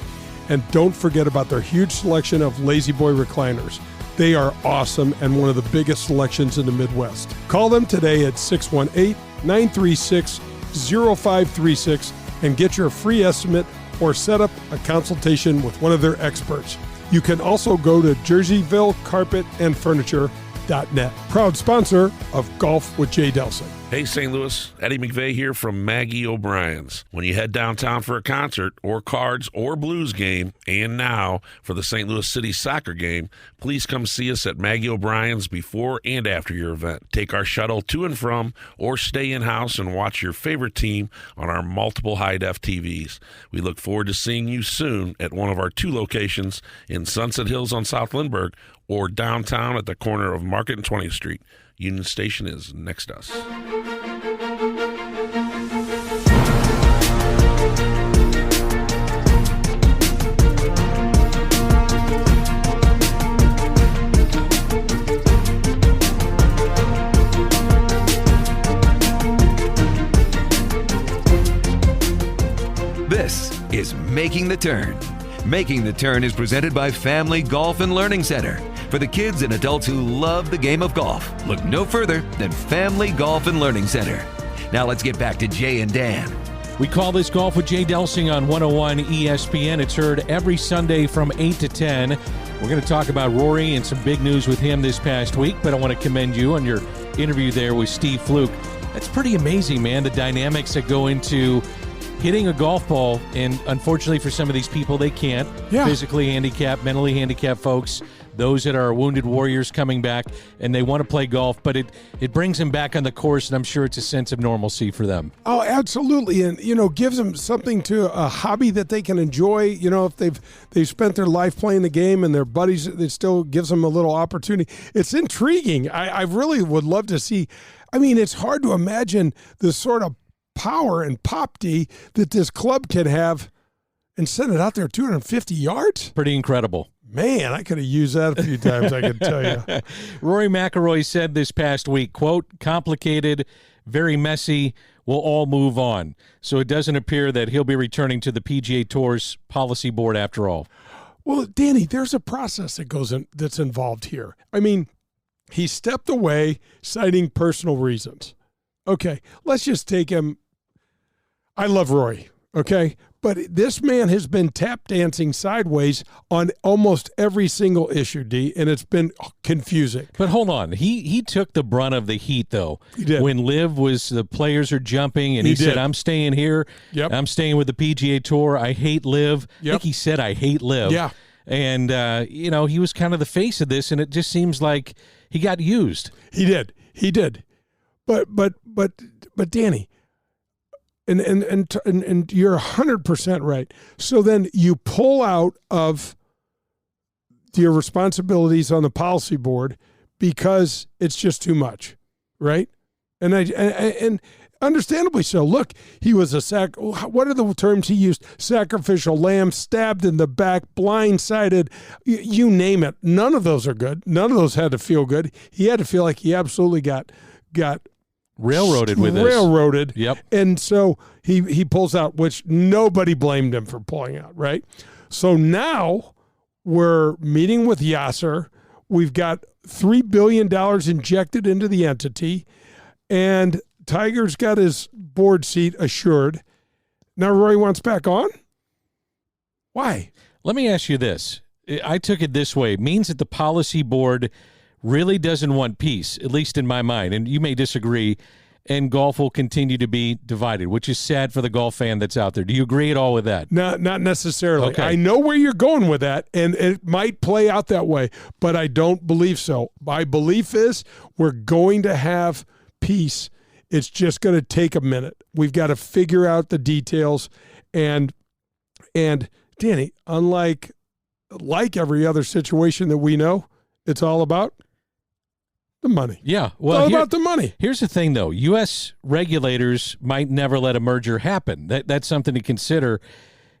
And don't forget about their huge selection of Lazy Boy recliners. They are awesome and one of the biggest selections in the Midwest. Call them today at 618-936-0536 and get your free estimate or set up a consultation with one of their experts. You can also go to JerseyvilleCarpetAndFurniture.net. Proud sponsor of Golf with Jay Delsing. Hey, St. Louis, Eddie McVeigh here from Maggie O'Brien's. When you head downtown for a concert or cards or blues game, and now for the St. Louis City soccer game, please come see us at Maggie O'Brien's before and after your event. Take our shuttle to and from or stay in-house and watch your favorite team on our multiple high-def TVs. We look forward to seeing you soon at one of our 2 locations in Sunset Hills on South Lindbergh or downtown at the corner of Market and 20th Street. Union Station is next to us. This is Making the Turn. Making the Turn is presented by Family Golf and Learning Center. For the kids and adults who love the game of golf, look no further than Family Golf and Learning Center. Now let's get back to Jay and Dan. We call this Golf with Jay Delsing on 101 ESPN. It's heard every Sunday from 8 to 10. We're going to talk about Rory and some big news with him this past week, but I want to commend you on your interview there with Steve Fluke. That's pretty amazing, man, the dynamics that go into hitting a golf ball, and unfortunately for some of these people, they can't. Physically handicapped, mentally handicapped folks. those that are wounded warriors coming back, and they want to play golf, but it brings them back on the course, and I'm sure it's a sense of normalcy for them. Oh, absolutely. And, gives them something to a hobby that they can enjoy. If they've spent their life playing the game and their buddies, it still gives them a little opportunity. It's intriguing. I really would love to see. I mean, it's hard to imagine the sort of power and pop D that this club can have and send it out there 250 yards. Pretty incredible. Man, I could have used that a few times, I can tell you. Rory McIlroy said this past week, quote, complicated, very messy, we'll all move on. So it doesn't appear that he'll be returning to the PGA Tour's policy board after all. Well, Danny, there's a process that goes in that's involved here. I mean, he stepped away citing personal reasons. Okay, let's just take him. I love Rory, okay? But this man has been tap dancing sideways on almost every single issue, D, and it's been confusing. But hold on. He took the brunt of the heat, though. He did. When Liv was, the players are jumping, and he said, I'm staying here. Yep. I'm staying with the PGA Tour. I hate Liv. Yep. I think he said, I hate Liv. Yeah. And, he was kind of the face of this, and it just seems like he got used. He did. But Danny, and you're 100% right. So then you pull out of your responsibilities on the policy board because it's just too much, right? And understandably so. Look, he was what are the terms he used? Sacrificial lamb, stabbed in the back, blindsided, you name it. None of those are good. None of those had to feel good. He had to feel like he absolutely got railroaded with this. Railroaded. Yep. And so he pulls out, which nobody blamed him for pulling out, right? So now we're meeting with Yasser. We've got $3 billion injected into the entity, and Tiger's got his board seat assured. Now Rory wants back on? Why? Let me ask you this. I took it this way. It means that the policy board really doesn't want peace, at least in my mind, and you may disagree, and golf will continue to be divided, which is sad for the golf fan that's out there. Do you agree at all with that? Not necessarily. Okay. I know where you're going with that, and it might play out that way, but I don't believe so. My belief is we're going to have peace. It's just going to take a minute. We've got to figure out the details, and Danny, unlike every other situation that we know, it's all about the money. Yeah. Well, it's all about the money. Here's the thing, though. U.S. regulators might never let a merger happen. That's something to consider.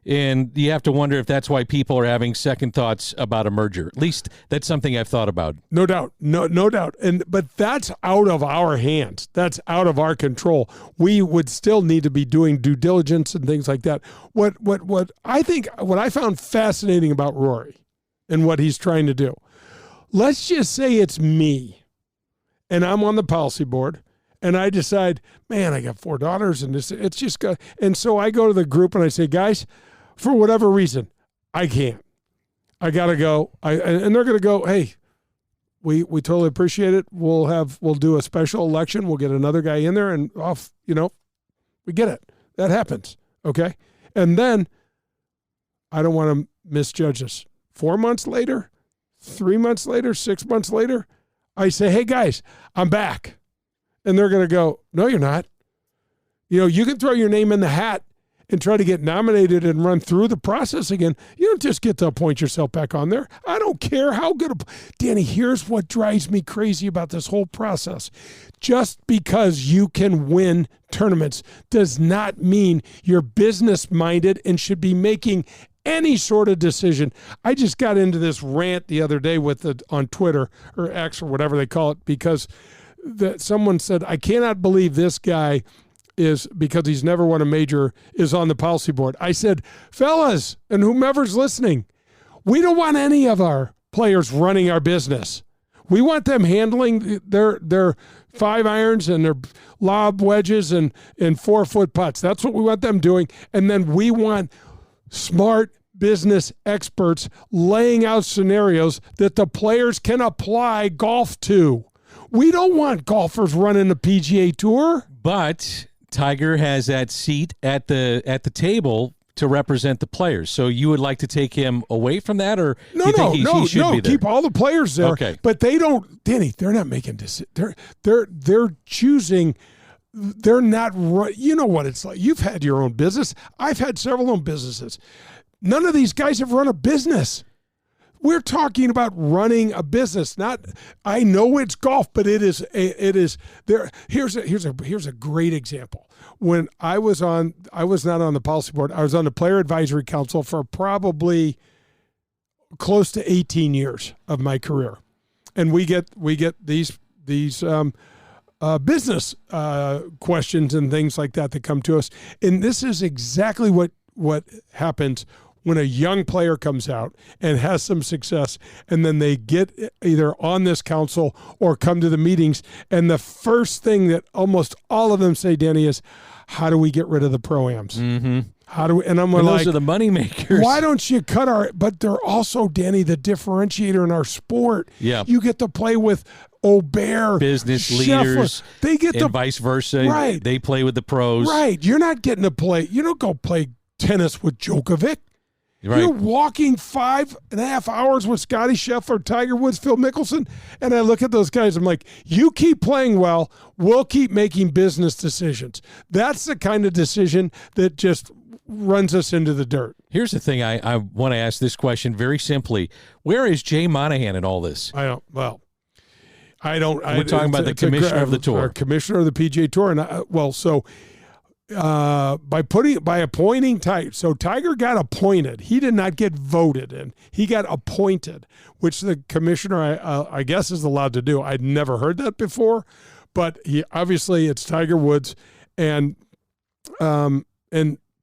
And you have to wonder if that's why people are having second thoughts about a merger. At least that's something I've thought about. No doubt. No doubt. But that's out of our hands. That's out of our control. We would still need to be doing due diligence and things like that. What I found fascinating about Rory and what he's trying to do, let's just say it's me and I'm on the policy board and I decide, man, I got 4 daughters and it's just got, and so I go to the group and I say, guys, for whatever reason, I can't. I got to go. And they're going to go, hey, we totally appreciate it. We'll do a special election. We'll get another guy in there and off, we get it. That happens. Okay. And then I don't want to misjudge this. 4 months later, 3 months later, 6 months later, I say, hey guys, I'm back. And they're going to go, no, you're not. You can throw your name in the hat and try to get nominated and run through the process again. You don't just get to appoint yourself back on there. I don't care how good. Danny, here's what drives me crazy about this whole process. Just because you can win tournaments does not mean you're business-minded and should be making any sort of decision. I just got into this rant the other day on Twitter or X or whatever they call it because someone said, I cannot believe this guy is, because he's never won a major, is on the policy board. I said, fellas, and whomever's listening, we don't want any of our players running our business. We want them handling their 5 irons and their lob wedges and 4-foot putts. That's what we want them doing. And then we want smart business experts laying out scenarios that the players can apply golf to. We don't want golfers running the PGA Tour. But Tiger has that seat at the table to represent the players. So you would like to take him away from that, or No, do you think he should be there? Keep all the players there. Okay. But they don't, Danny, they're not making decisions. They're choosing. They're not, you know what it's like. You've had your own business. I've had several own businesses. None of these guys have run a business. We're talking about running a business. Not, I know it's golf, but it is there. Here's a great example. When I was not on the policy board. I was on the player advisory council for probably close to 18 years of my career, and we get these business questions and things like that come to us, and this is exactly what happens when a young player comes out and has some success, and then they get either on this council or come to the meetings, and the first thing that almost all of them say, Danny, is, how do we get rid of the pro-ams? Mm-hmm. How do we, and I'm And like, those are the money makers. why don't you cut but they're also, Danny, the differentiator in our sport. Yeah. You get to play with Aubert, business Scheffler. leaders, They get and to, vice versa. Right. They play with the pros. right. You're not getting to play. You don't go play tennis with Djokovic. Right. You're walking 5.5 hours with Scotty Scheffler, Tiger Woods, Phil Mickelson. And I look at those guys, I'm like, you keep playing well, we'll keep making business decisions. That's the kind of decision that just runs us into the dirt. Here's the thing. I want to ask this question very simply. Where is Jay Monahan in all this? I don't. We're talking about the commissioner of the tour. Our commissioner of the PGA Tour. And by appointing Tiger, so Tiger got appointed. He did not get voted in. He got appointed, which the commissioner, I guess, is allowed to do. I'd never heard that before, but obviously it's Tiger Woods, and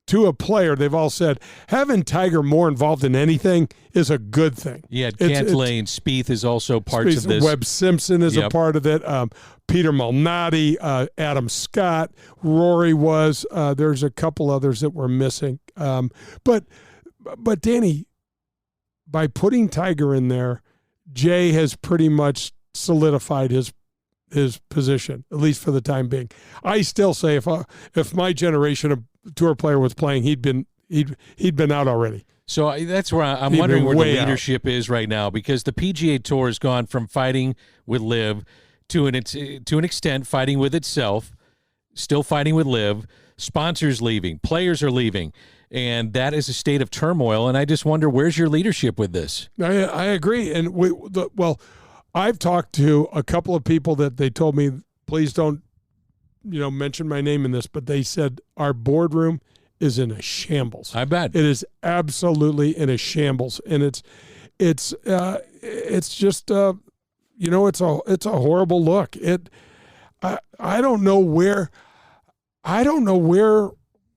to a player, they've all said having Tiger more involved in anything is a good thing. Yeah, Cantlay and Spieth is also parts of this. Webb Simpson is a part of it. Peter Malnati, Adam Scott, Rory was. There's a couple others that we're missing. But Danny, by putting Tiger in there, Jay has pretty much solidified his position, at least for the time being. I still say if my generation of tour player was playing, he'd been out already. So that's where I'm wondering where the leadership is right now, because the PGA Tour has gone from fighting with LIV to an extent fighting with itself, still fighting with LIV, sponsors leaving, players are leaving, and that is a state of turmoil. And I just wonder, where's your leadership with this? I agree. And I've talked to a couple of people that they told me, please don't, mention my name in this, but they said our boardroom is in a shambles. I bet it is absolutely in a shambles, and it's just it's a horrible look. I don't know where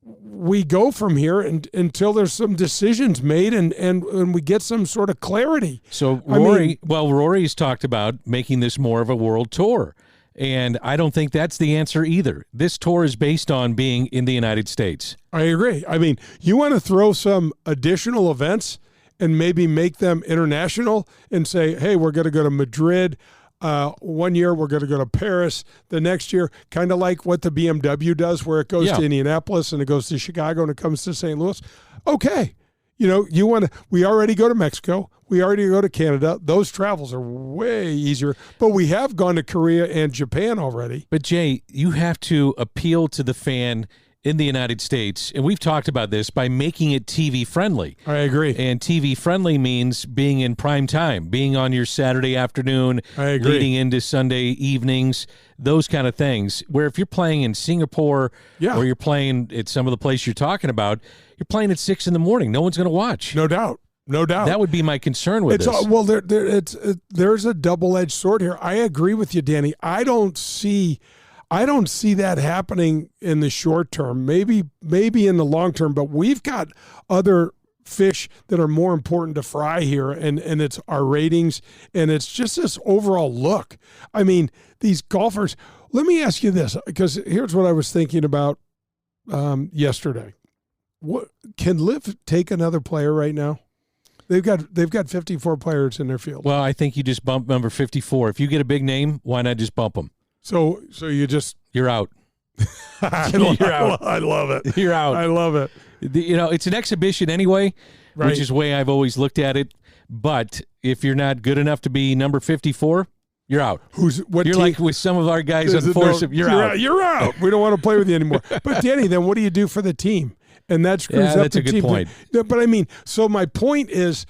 we go from here until there's some decisions made and we get some sort of clarity. So Rory's talked about making this more of a world tour. And I don't think that's the answer either. This tour is based on being in the United States. I agree. I mean, you want to throw some additional events and maybe make them international and say, hey, we're going to go to Madrid. 1 year we're going to go to Paris. The next year, kind of like what the BMW does, where it goes to Indianapolis and it goes to Chicago and it comes to St. Louis. Okay. We already go to Mexico. We already go to Canada. Those travels are way easier, but we have gone to Korea and Japan already. But Jay, you have to appeal to the fan in the United States, and we've talked about this, by making it TV friendly. I agree. And TV friendly means being in prime time, being on your Saturday afternoon, leading into Sunday evenings, those kind of things. Where if you're playing in Singapore or you're playing at some of the place you're talking about, you're playing at 6 a.m. No one's going to watch. No doubt. That would be my concern with this. Well, there's a double-edged sword here. I agree with you, Danny. I don't see that happening in the short term. Maybe in the long term, but we've got other fish that are more important to fry here, and it's our ratings, and it's just this overall look. I mean, these golfers. Let me ask you this, because here's what I was thinking about yesterday. What can LIV take another player right now? They've got 54 players in their field. Well, I think you just bump number 54. If you get a big name, why not just bump them? So you're out. You're out. I love it. You're out. I love it. It's an exhibition anyway, Right. which is the way I've always looked at it. But if you're not good enough to be number 54, you're out. What You're team? like with some of our guys on foursome. You're out. You're out. We don't want to play with you anymore. But Danny, then what do you do for the team? And that screws up that's the a good team. point. But I mean, so my point is,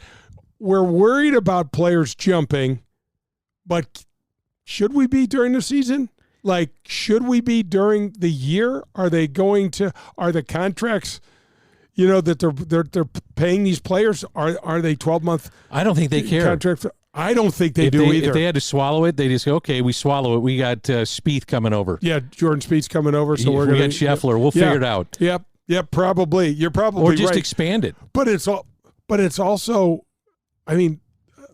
we're worried about players jumping, but should we be during the season? Like, should we be during the year? Are the contracts, that they're paying these players? Are they 12-month? I don't think they care. Contracts? I don't think they do either. If they had to swallow it, they just go, okay, we swallow it. We got Spieth coming over. Yeah, Jordan Spieth's coming over, so we got Scheffler. We'll figure it out. Yep, probably. You're probably or just right. expand it. But it's also, I mean,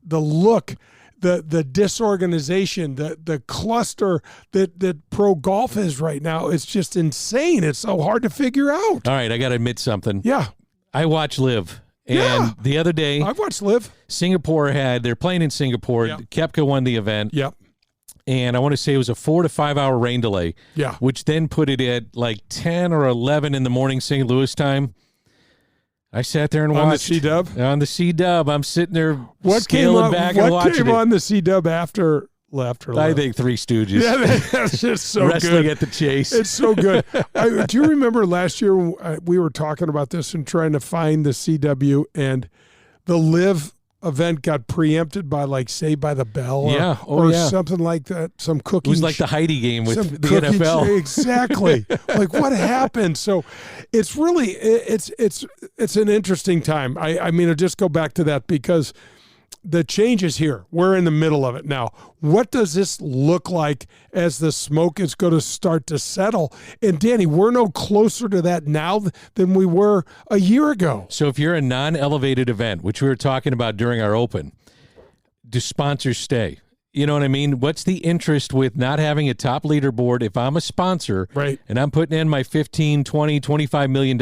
the look, the disorganization, the cluster that pro golf is right now, it's just insane. It's so hard to figure out. All right, I got to admit something. Yeah. I watch Live. And the other day, I've watched Live. They're playing in Singapore. Yep. Koepka won the event. Yep. And I want to say it was a 4 to 5 hour rain delay. Yeah. Which then put it at like 10 or 11 in the morning St. Louis time. I sat there and watched. On the C-Dub? On the C-Dub. I'm sitting there scaling back and watching What came on the C-Dub after left or left? I think Three Stooges. Yeah, that's just so Wrestling good. at the chase. It's so good. Do you remember last year we were talking about this and trying to find the CW, and the Live event got preempted by, like, Saved by the Bell or something like that, some cooking. It was like the Heidi game with the cooking NFL. Exactly. Like, what happened? So it's really, it's an interesting time. I mean, I'll just go back to that because the change is here. We're in the middle of it now. What does this look like as the smoke is going to start to settle? And Danny, we're no closer to that now than we were a year ago. So if you're a non-elevated event, which we were talking about during our Open, do sponsors stay? You know what I mean? What's the interest with not having a top leaderboard? If I'm a sponsor, right, and I'm putting in my $15, $20, $25 million,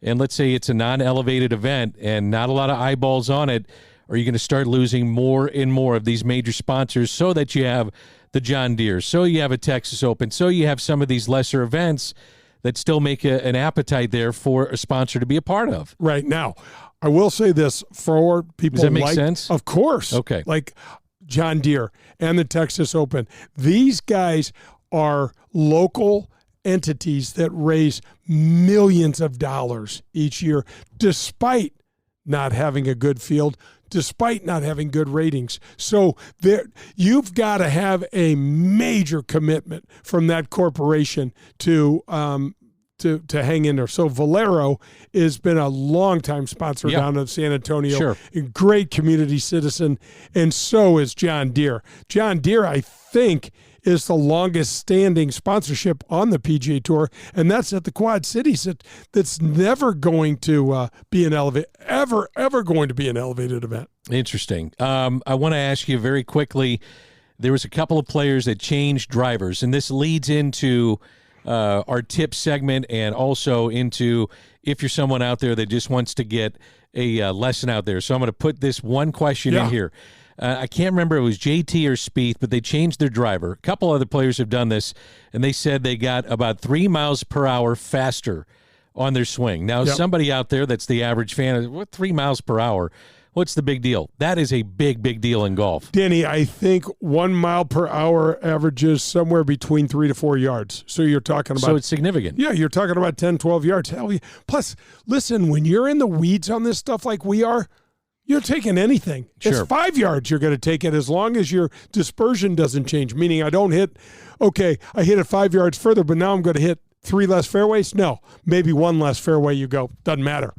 and let's say it's a non-elevated event and not a lot of eyeballs on it, are you going to start losing more and more of these major sponsors so that you have the John Deere, so you have a Texas Open, so you have some of these lesser events that still make an appetite there for a sponsor to be a part of? Right. Now, I will say this for people. Does that make sense? Of course. Okay. Like John Deere and the Texas Open. These guys are local entities that raise millions of dollars each year, despite not having a good field, despite not having good ratings. So you've got to have a major commitment from that corporation to hang in there. So Valero has been a longtime sponsor down in San Antonio, Sure. A great community citizen, and so is John Deere. John Deere, I think, is the longest standing sponsorship on the PGA Tour, and that's at the Quad Cities. That's never going to be an ever going to be an elevated event. Interesting. I want to ask you very quickly, there was a couple of players that changed drivers, and this leads into our tip segment and also into if you're someone out there that just wants to get a lesson out there. So I'm going to put this one question in here. I can't remember if it was JT or Spieth, but they changed their driver. A couple other players have done this, and they said they got about 3 miles per hour faster on their swing. Now, somebody out there that's the average fan, what 3 miles per hour? What's the big deal? That is a big, big deal in golf. Danny, I think 1 mile per hour averages somewhere between 3 to 4 yards. So you're talking about... So it's significant. Yeah, you're talking about 10, 12 yards. Hell yeah. Plus, listen, when you're in the weeds on this stuff like we are, you're taking anything. Sure. It's 5 yards you're going to take it as long as your dispersion doesn't change, meaning I don't hit, I hit it 5 yards further, but now I'm going to hit 3 less fairways? No, maybe 1 less fairway you go. Doesn't matter.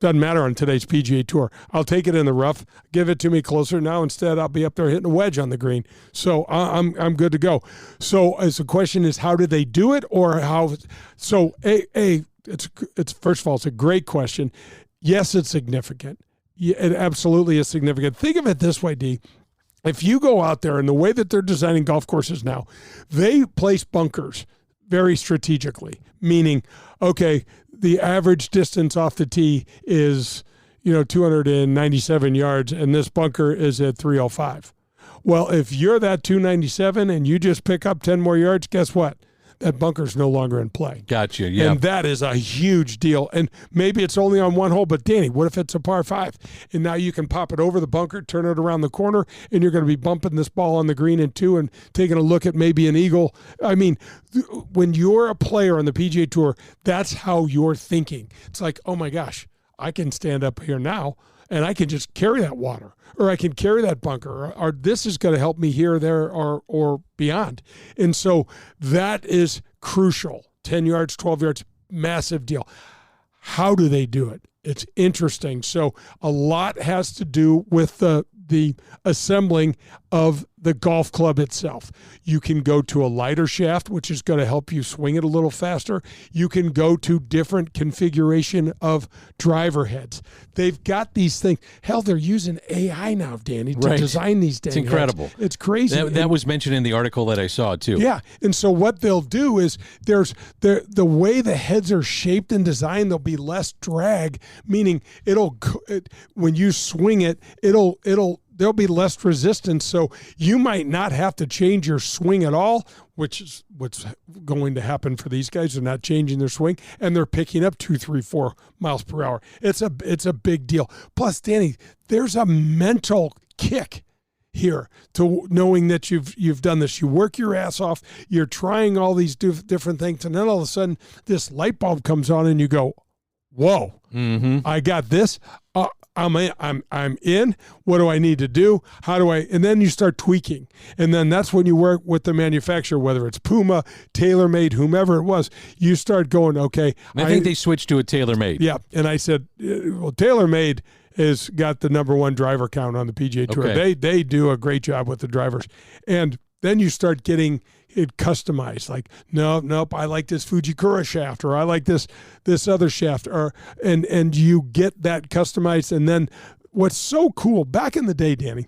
Doesn't matter on today's PGA Tour. I'll take it in the rough. Give it to me closer. Now instead I'll be up there hitting a wedge on the green. So I'm good to go. So as the question is, how did they do it, or how? So it's first of all, it's a great question. Yes, it's significant. Yeah, it absolutely is significant. Think of it this way, D. If you go out there, and the way that they're designing golf courses now, they place bunkers very strategically, meaning, the average distance off the tee is, 297 yards, and this bunker is at 305. Well, if you're that 297 and you just pick up 10 more yards, guess what? that bunker's no longer in play. Gotcha. Yeah. And that is a huge deal. And maybe it's only on one hole, but Danny, what if it's a par 5? And now you can pop it over the bunker, turn it around the corner, and you're going to be bumping this ball on the green in 2 and taking a look at maybe an eagle. I mean, when you're a player on the PGA Tour, that's how you're thinking. It's like, oh my gosh, I can stand up here now and I can just carry that water, or I can carry that bunker, or this is going to help me here, there, or beyond. And so that is crucial. 10 yards, 12 yards, massive deal. How do they do it? It's interesting. So a lot has to do with the assembling of the golf club itself. You can go to a lighter shaft, which is going to help you swing it a little faster. You can go to different configuration of driver heads. They've got these things. Hell, they're using AI now, Danny, to design these dang It's incredible. heads. It's crazy. That was mentioned in the article that I saw, too. Yeah, and so what they'll do is the way the heads are shaped and designed, there'll be less drag, meaning when you swing it, there'll be less resistance, so you might not have to change your swing at all, which is what's going to happen for these guys. They're not changing their swing, and they're picking up 2, 3, 4 miles per hour. It's a big deal. Plus, Danny, there's a mental kick here to knowing that you've done this. You work your ass off. You're trying all these different things, and then all of a sudden, this light bulb comes on, and you go, "Whoa! I got this." I'm in. What do I need to do? How do I? And then you start tweaking. And then that's when you work with the manufacturer, whether it's Puma, TaylorMade, whomever it was. You start going, okay. I think they switched to a TaylorMade. Yeah. And I said, well, TaylorMade has got the #1 driver count on the PGA Tour. Okay. They do a great job with the drivers. And then you start getting it customized. Like, nope, I like this Fujikura shaft, or I like this other shaft, and you get that customized. And then what's so cool, back in the day, Danny,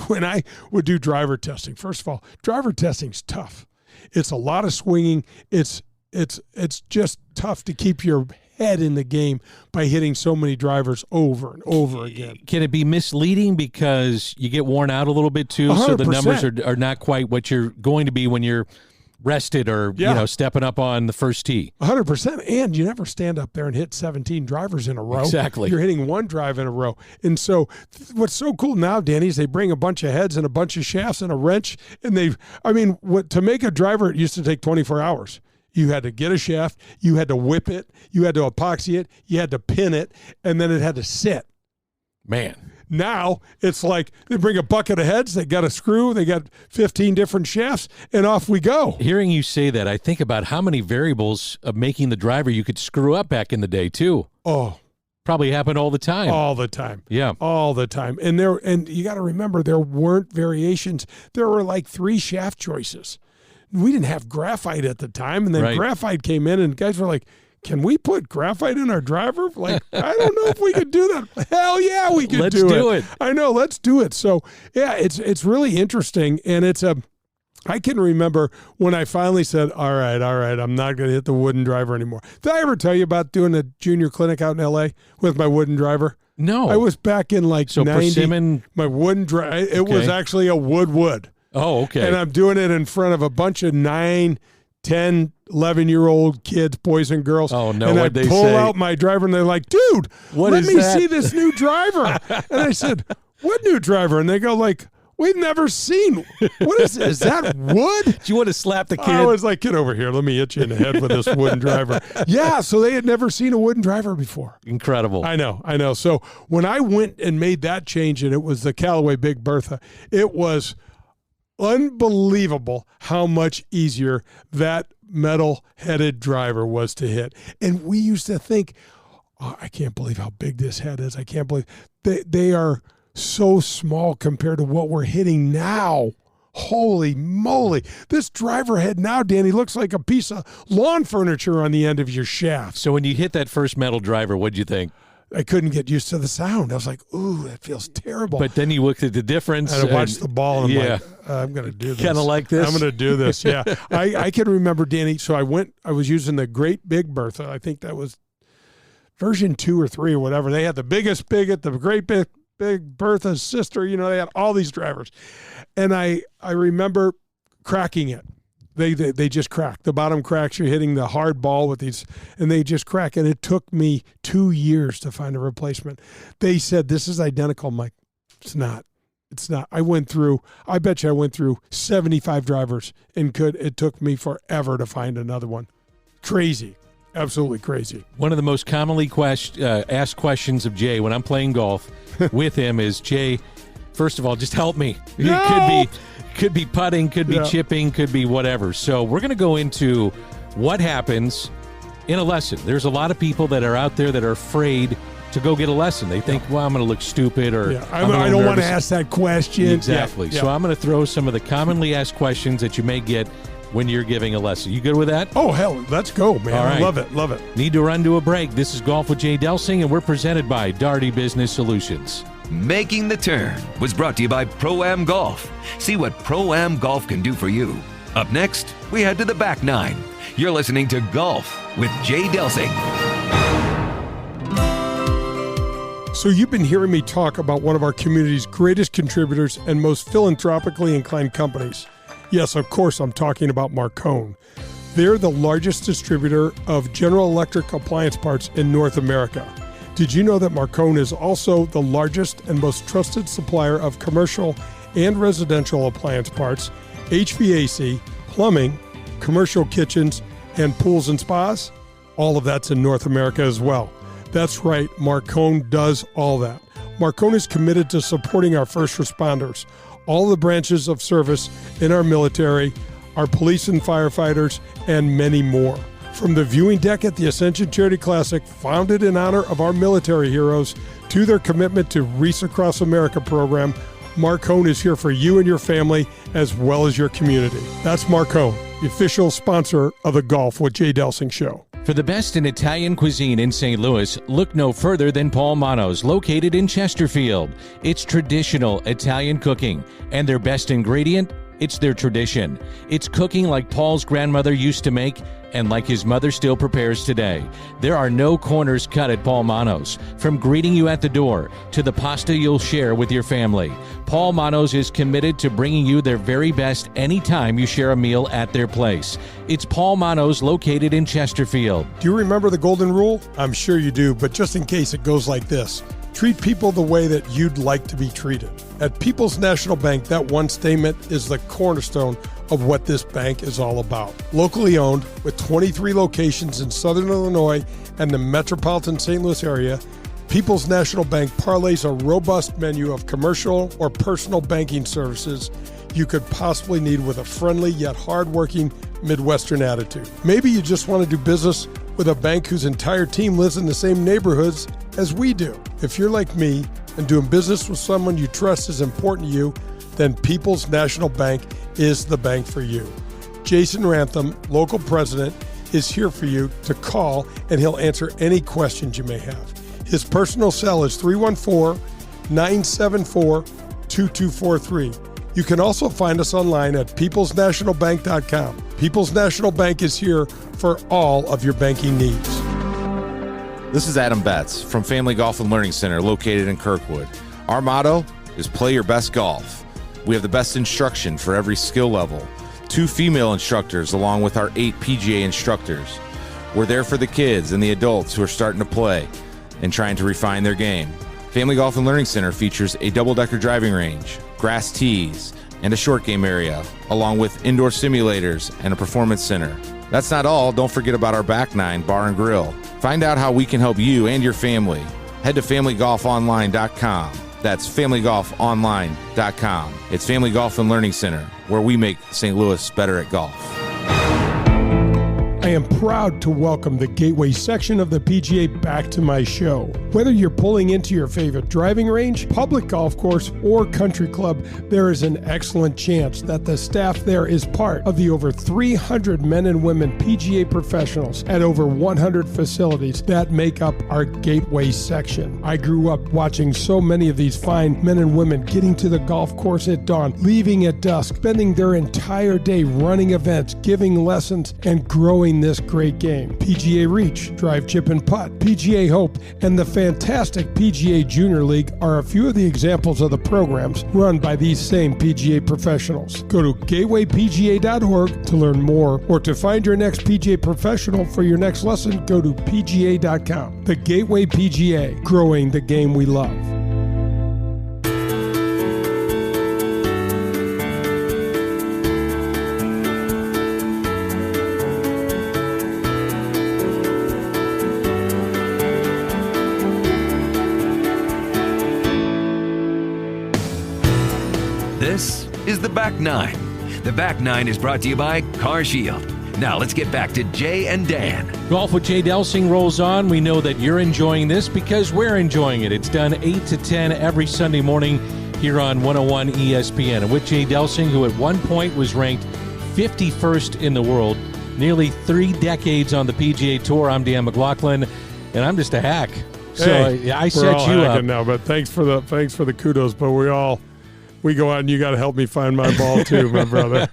when I would do driver testing, first of all, driver testing's tough. It's a lot of swinging. It's just tough to keep your head in the game by hitting so many drivers over and over again. Can it be misleading because you get worn out a little bit too? 100%. So the numbers are not quite what you're going to be when you're rested or stepping up on the first tee. 100%. And you never stand up there and hit 17 drivers in a row. Exactly. You're hitting one drive in a row. And so what's so cool now, Danny, is they bring a bunch of heads and a bunch of shafts and a wrench. And to make a driver, it used to take 24 hours. You had to get a shaft, you had to whip it, you had to epoxy it, you had to pin it, and then it had to sit. Man. Now it's like they bring a bucket of heads, they got a screw, they got 15 different shafts, and off we go. Hearing you say that, I think about how many variables of making the driver you could screw up back in the day too. Oh, probably happened all the time. All the time. Yeah. All the time. And you got to remember, there weren't variations. There were like 3 shaft choices. We didn't have graphite at the time, and then graphite came in, and guys were like, can we put graphite in our driver? Like, I don't know if we could do that. Hell yeah, we could do it. Let's do it. I know, let's do it. So, yeah, it's really interesting, and I can remember when I finally said, all right, I'm not going to hit the wooden driver anymore. Did I ever tell you about doing a junior clinic out in L.A. with my wooden driver? No. I was back in like 90. Persimmon? My wooden driver, it was actually a wood. Oh, okay. And I'm doing it in front of a bunch of 9, 10, 11-year-old kids, boys and girls. Oh, no, and I what'd they pull say? out my driver, and they're like, dude, let me see this new driver. And I said, what new driver? And they go like, we've never seen. What is it? Is that wood? Do you want to slap the kid? I was like, get over here. Let me hit you in the head with this wooden driver. Yeah, so they had never seen a wooden driver before. Incredible. I know. So when I went and made that change, and it was the Callaway Big Bertha, it was unbelievable how much easier that metal-headed driver was to hit. And we used to think, I can't believe how big this head is. I can't believe they are so small compared to what we're hitting now. Holy moly. This driver head now, Danny, looks like a piece of lawn furniture on the end of your shaft. So when you hit that first metal driver, what'd you think? I couldn't get used to the sound. I was like, ooh, that feels terrible. But then you looked at the difference. And I watched the ball, and I'm like, I'm going to do this. Kind of like this? I'm going to do this, yeah. I can remember, Danny, so I was using the Great Big Bertha. I think that was version 2 or 3 or whatever. They had the biggest bigot, the Great Big Bertha's sister. They had all these drivers. And I remember cracking it. They just crack. The bottom cracks. You're hitting the hard ball with these, and they just crack. And it took me 2 years to find a replacement. They said, this is identical. I'm like, it's not. It's not. I bet you I went through 75 drivers, and it took me forever to find another one. Crazy. Absolutely crazy. One of the most commonly asked questions of Jay when I'm playing golf with him is, Jay, first of all, just help me. It could be putting, could be chipping, could be whatever. So we're going to go into what happens in a lesson. There's a lot of people that are out there that are afraid to go get a lesson. They think, well, I'm going to look stupid, or I don't want to ask that question. Exactly. So I'm going to throw some of the commonly asked questions that you may get when you're giving a lesson. You good with that? Oh, hell, let's go, man. All right. I love it. Need to run to a break. This is Golf with Jay Delsing, and we're presented by Daugherty Business Solutions. Making the Turn was brought to you by Pro-Am Golf. See what Pro-Am Golf can do for you. Up next, we head to the back nine. You're listening to Golf with Jay Delsing. So you've been hearing me talk about one of our community's greatest contributors and most philanthropically inclined companies. Yes, of course, I'm talking about Marcone. They're the largest distributor of General Electric appliance parts in North America. Did you know that Marcone is also the largest and most trusted supplier of commercial and residential appliance parts, HVAC, plumbing, commercial kitchens, and pools and spas? All of that's in North America as well. That's right, Marcone does all that. Marcone is committed to supporting our first responders, all the branches of service in our military, our police and firefighters, and many more. From the viewing deck at the Ascension Charity Classic, founded in honor of our military heroes, to their commitment to Wreaths Across America program, Marcone is here for you and your family as well as your community. That's Marcone, the official sponsor of the Golf with Jay Delsing show. For the best in Italian cuisine in St. Louis, look no further than Paul Manno's, located in Chesterfield. It's traditional Italian cooking, and their best ingredient, it's their tradition. It's cooking like Paul's grandmother used to make, and like his mother still prepares today. There are no corners cut at Paul Manno's. From greeting you at the door to the pasta you'll share with your family, Paul Manno's is committed to bringing you their very best anytime you share a meal at their place. It's Paul Manno's, located in Chesterfield. Do you remember the golden rule? I'm sure you do, but just in case, it goes like this. Treat people the way that you'd like to be treated. At People's National Bank, that one statement is the cornerstone of what this bank is all about. Locally owned, with 23 locations in Southern Illinois and the metropolitan St. Louis area, People's National Bank parlays a robust menu of commercial or personal banking services you could possibly need with a friendly yet hardworking Midwestern attitude. Maybe you just want to do business with a bank whose entire team lives in the same neighborhoods as we do. If you're like me and doing business with someone you trust is important to you, then People's National Bank is the bank for you. Jason Rantham, local president, is here for you to call, and he'll answer any questions you may have. His personal cell is 314-974-2243. You can also find us online at peoplesnationalbank.com. People's National Bank is here for all of your banking needs. This is Adam Betts from Family Golf and Learning Center, located in Kirkwood. Our motto is play your best golf. We have the best instruction for every skill level. 2 female instructors along with our 8 PGA instructors. We're there for the kids and the adults who are starting to play and trying to refine their game. Family Golf and Learning Center features a double-decker driving range, grass tees, and a short game area, along with indoor simulators and a performance center. That's not all. Don't forget about our back nine bar and grill. Find out how we can help you and your family. Head to familygolfonline.com. That's familygolfonline.com. It's Family Golf and Learning Center, where we make St. Louis better at golf. I am proud to welcome the Gateway section of the PGA back to my show. Whether you're pulling into your favorite driving range, public golf course, or country club, there is an excellent chance that the staff there is part of the over 300 men and women PGA professionals at over 100 facilities that make up our Gateway section. I grew up watching so many of these fine men and women getting to the golf course at dawn, leaving at dusk, spending their entire day running events, giving lessons, and growing playing this great game. PGA Reach, Drive, Chip, and Putt, PGA Hope, and the fantastic PGA Junior League are a few of the examples of the programs run by these same PGA professionals. Go to gatewaypga.org to learn more, or to find your next PGA professional for your next lesson, go to pga.com. The Gateway PGA, growing the game we love. This is the Back Nine. The Back Nine is brought to you by Car Shield. Now let's get back to Jay and Dan. Golf with Jay Delsing rolls on. We know that you're enjoying this because we're enjoying it. It's done 8 to 10 every Sunday morning here on 101 ESPN. And with Jay Delsing, who at one point was ranked 51st in the world, nearly 3 decades on the PGA Tour, I'm Dan McLaughlin, and I'm just a hack. So hey, I set you up now, but thanks for the kudos. But we go out and you got to help me find my ball too, my brother.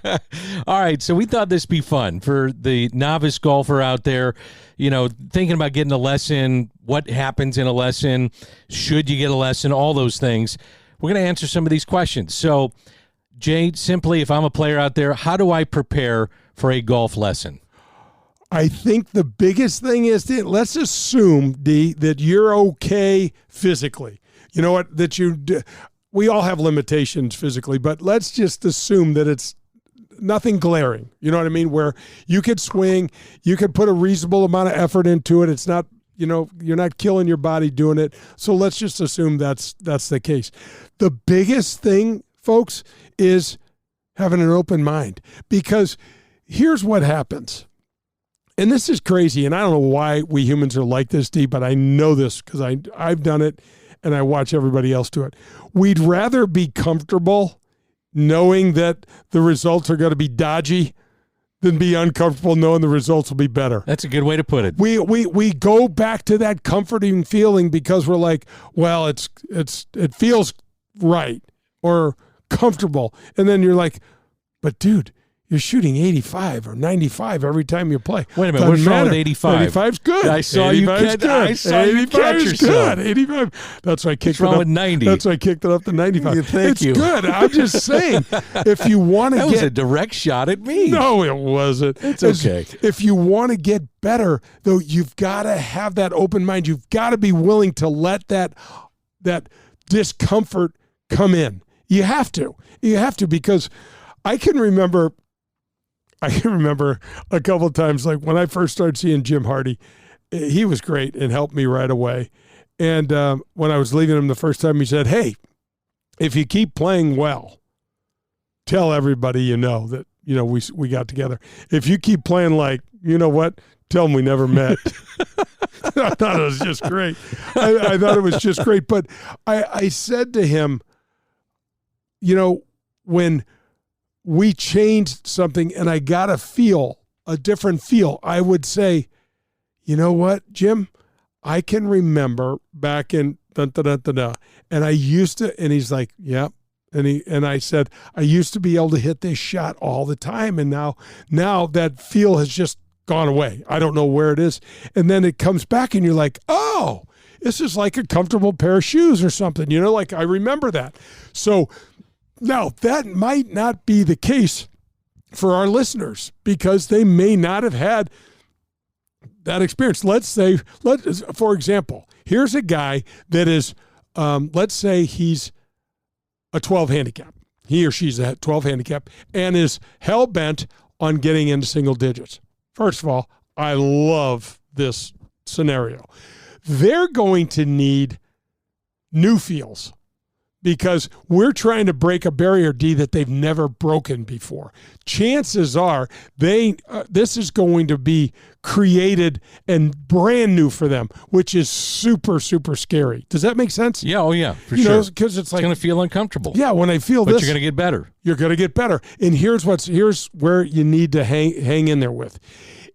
All right, so we thought this would be fun for the novice golfer out there, thinking about getting a lesson, what happens in a lesson, should you get a lesson, all those things. We're going to answer some of these questions. So, Jay, simply, if I'm a player out there, how do I prepare for a golf lesson? I think the biggest thing is let's assume, D, that you're okay physically. You know what? We all have limitations physically, but let's just assume that it's nothing glaring. You know what I mean? Where you could swing, you could put a reasonable amount of effort into it. It's not, you're not killing your body doing it. So let's just assume that's the case. The biggest thing, folks, is having an open mind, because here's what happens. And this is crazy, and I don't know why we humans are like this, D, but I know this because I've done it, and I watch everybody else do it. We'd rather be comfortable knowing that the results are going to be dodgy than be uncomfortable knowing the results will be better. That's a good way to put it. We go back to that comforting feeling because we're like, well, it feels right or comfortable. And then you're like, but dude, you're shooting 85 or 95 every time you play. Wait a minute, what's wrong with 85? 85's good. I saw you catch yourself. 85. That's why I kicked what's wrong with 90? That's why I kicked it up to 95. Thank you. It's good. I'm just saying, if you want to That was a direct shot at me. No, it wasn't. It's okay. If you want to get better, though, you've got to have that open mind. You've got to be willing to let that discomfort come in. You have to. You have to, because I can remember a couple of times, like when I first started seeing Jim Hardy, he was great and helped me right away. And when I was leaving him the first time, he said, hey, if you keep playing well, tell everybody that, we got together. If you keep playing like, you know what, tell them we never met. I thought it was just great. I thought it was just great. But I said to him, when we changed something and I got a different feel, I would say, you know what, Jim, I can remember back in and I used to, and he's like, yep. And I said, I used to be able to hit this shot all the time. And now that feel has just gone away. I don't know where it is. And then it comes back and you're like, oh, this is like a comfortable pair of shoes or something, like I remember that. So now, that might not be the case for our listeners because they may not have had that experience. For example, here's a guy that is, let's say he's a 12 handicap. He or she's a 12 handicap and is hell-bent on getting into single digits. First of all, I love this scenario. They're going to need new feels, because we're trying to break a barrier, D, that they've never broken before. Chances are this is going to be created and brand new for them, which is super, super scary. Does that make sense? Yeah, oh yeah, for sure. Because it's going to feel uncomfortable. Yeah, when I feel this. But you're going to get better. You're going to get better. And here's where you need to hang in there with.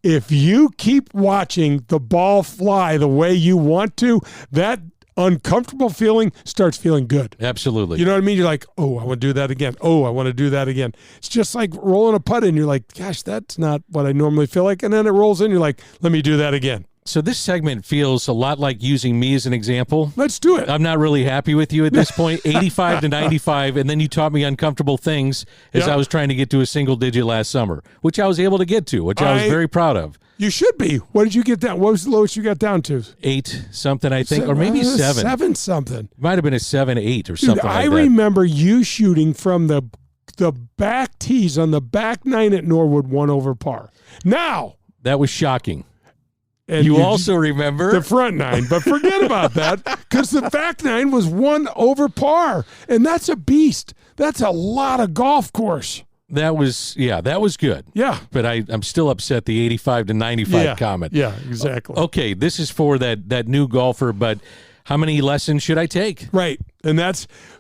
If you keep watching the ball fly the way you want to, that uncomfortable feeling starts feeling good. Absolutely. You know what I mean? You're like, oh, I want to do that again. Oh, I want to do that again. It's just like rolling a putt in. You're like, gosh, that's not what I normally feel like. And then it rolls in. You're like, let me do that again. So this segment feels a lot like using me as an example. Let's do it. I'm not really happy with you at this point. 85 to 95, and then you taught me uncomfortable things as I was trying to get to a single digit last summer, which I was able to get to, which I was very proud of. You should be. What did you get down? What was the lowest you got down to? 8 something, I think, or maybe 7. 7 something. It might have been a 7-8 or something like that. I remember you shooting from the back tees on the back 9 at Norwood 1 over par. Now. That was shocking. And you also remember the front 9, but forget about that because the back 9 was 1 over par, and that's a beast. That's a lot of golf course. That was good. Yeah. But I'm still upset the 85 to 95 comment. Yeah, exactly. Okay, this is for that new golfer, but how many lessons should I take? Right. And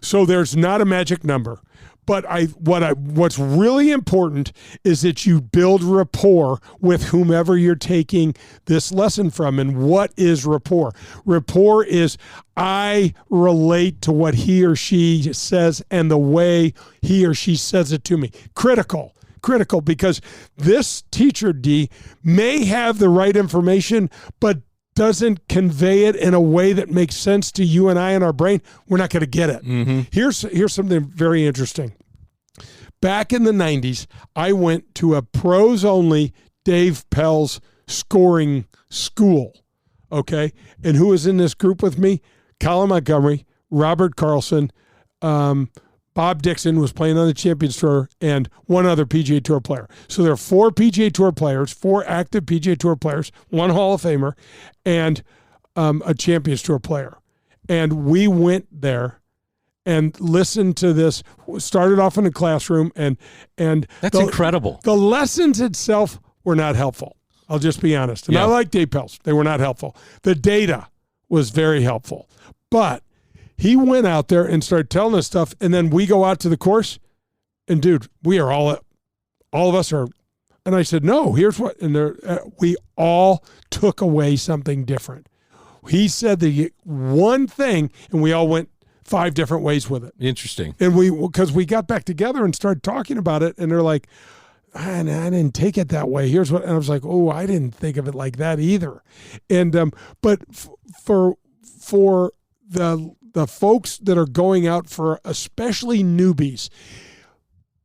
so there's not a magic number. But what's really important is that you build rapport with whomever you're taking this lesson from. And what is rapport? Rapport is I relate to what he or she says and the way he or she says it to me. Critical, because this teacher, D, may have the right information, but doesn't convey it in a way that makes sense to you and I in our brain, we're not going to get it. Mm-hmm. Here's something very interesting. Back in the 90s, I went to a pros-only Dave Pell's scoring school, okay? And who was in this group with me? Colin Montgomery, Robert Carlson, Bob Dixon was playing on the Champions Tour, and one other PGA Tour player. So there are 4 PGA Tour players, 4 active PGA Tour players, 1 Hall of Famer, and a Champions Tour player. And we went there and listened to this. Started off in a classroom, and that's incredible. The lessons itself were not helpful. I'll just be honest. And I like Dave Pels. They were not helpful. The data was very helpful. But he went out there and started telling us stuff, and then we go out to the course, and dude, we are all of us are. And I said, no, here's what, and we all took away something different. He said the one thing, and we all went 5 different ways with it. Interesting. And because we got back together and started talking about it, and they're like, I didn't take it that way. Here's what, and I was like, oh, I didn't think of it like that either. And but for the folks that are going out, for especially newbies,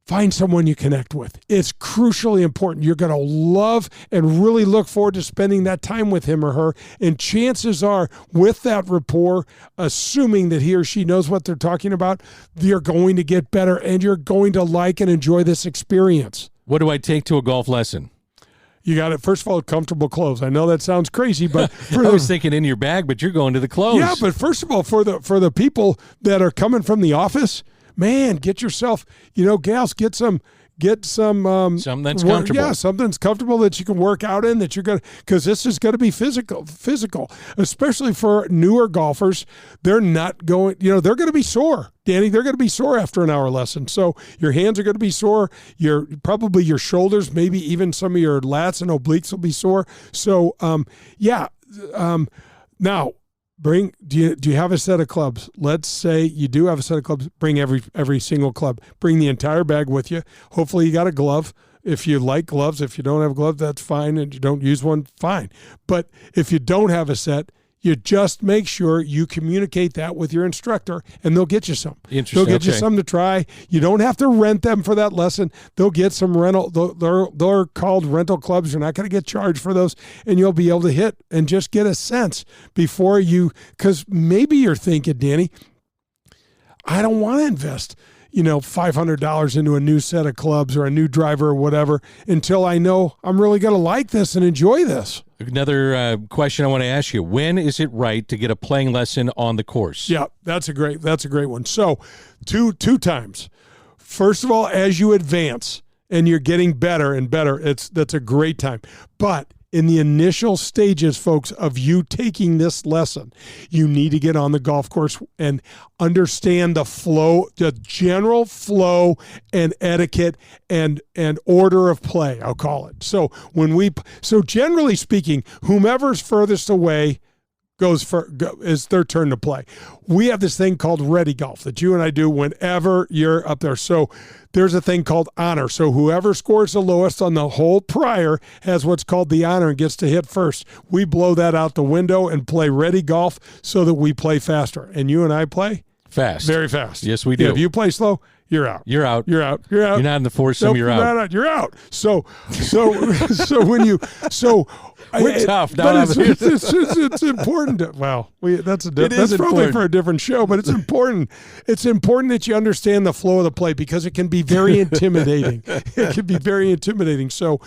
find someone you connect with. It's crucially important. You're going to love and really look forward to spending that time with him or her. And chances are, with that rapport, assuming that he or she knows what they're talking about, you're going to get better and you're going to like and enjoy this experience. What do I take to a golf lesson? You got it. First of all, comfortable clothes. I know that sounds crazy, but I was thinking in your bag, but you're going to the clothes. Yeah, but first of all, for the people that are coming from the office, man, get yourself, gals, get some something that's comfortable. Yeah, something's comfortable that you can work out in, that you're going to, because this is going to be physical, especially for newer golfers. They're not going, they're going to be sore, Danny. They're going to be sore after an hour lesson. So your hands are going to be sore. Probably your shoulders, maybe even some of your lats and obliques will be sore. So, now, do you have a set of clubs? Let's say you do have a set of clubs. Bring every single club. Bring the entire bag with you. Hopefully you got a glove. If you like gloves, if you don't have gloves, that's fine. And you don't use one, fine. But if you don't have a set, you just make sure you communicate that with your instructor, and they'll get you some. Interesting. They'll get you some to try. You don't have to rent them for that lesson. They'll get some rental. They're called rental clubs. You're not going to get charged for those, and you'll be able to hit and just get a sense before you, because maybe you're thinking, Danny, I don't want to invest $500 into a new set of clubs or a new driver or whatever until I know I'm really going to like this and enjoy this. Another question I want to ask you: when is it right to get a playing lesson on the course? Yeah, that's a great one. So, two times. First of all, as you advance and you're getting better and better, that's a great time. But in the initial stages, folks, of you taking this lesson, you need to get on the golf course and understand the flow, the general flow and etiquette and order of play, I'll call it. So generally speaking, whomever's furthest away is their turn to play. We have this thing called Ready Golf that you and I do whenever you're up there. So there's a thing called honor. So whoever scores the lowest on the hole prior has what's called the honor and gets to hit first. We blow that out the window and play Ready Golf so that we play faster. And you and I play fast. Very fast. Yes, we do. Yeah, if you play slow, you're out. You're out. You're out. You're out. You're not in the foursome. Nope, you're out. Not, you're out. So We're tough. But it's important. That's probably important for a different show, but it's important. It's important that you understand the flow of the play because it can be very intimidating. It can be very intimidating. So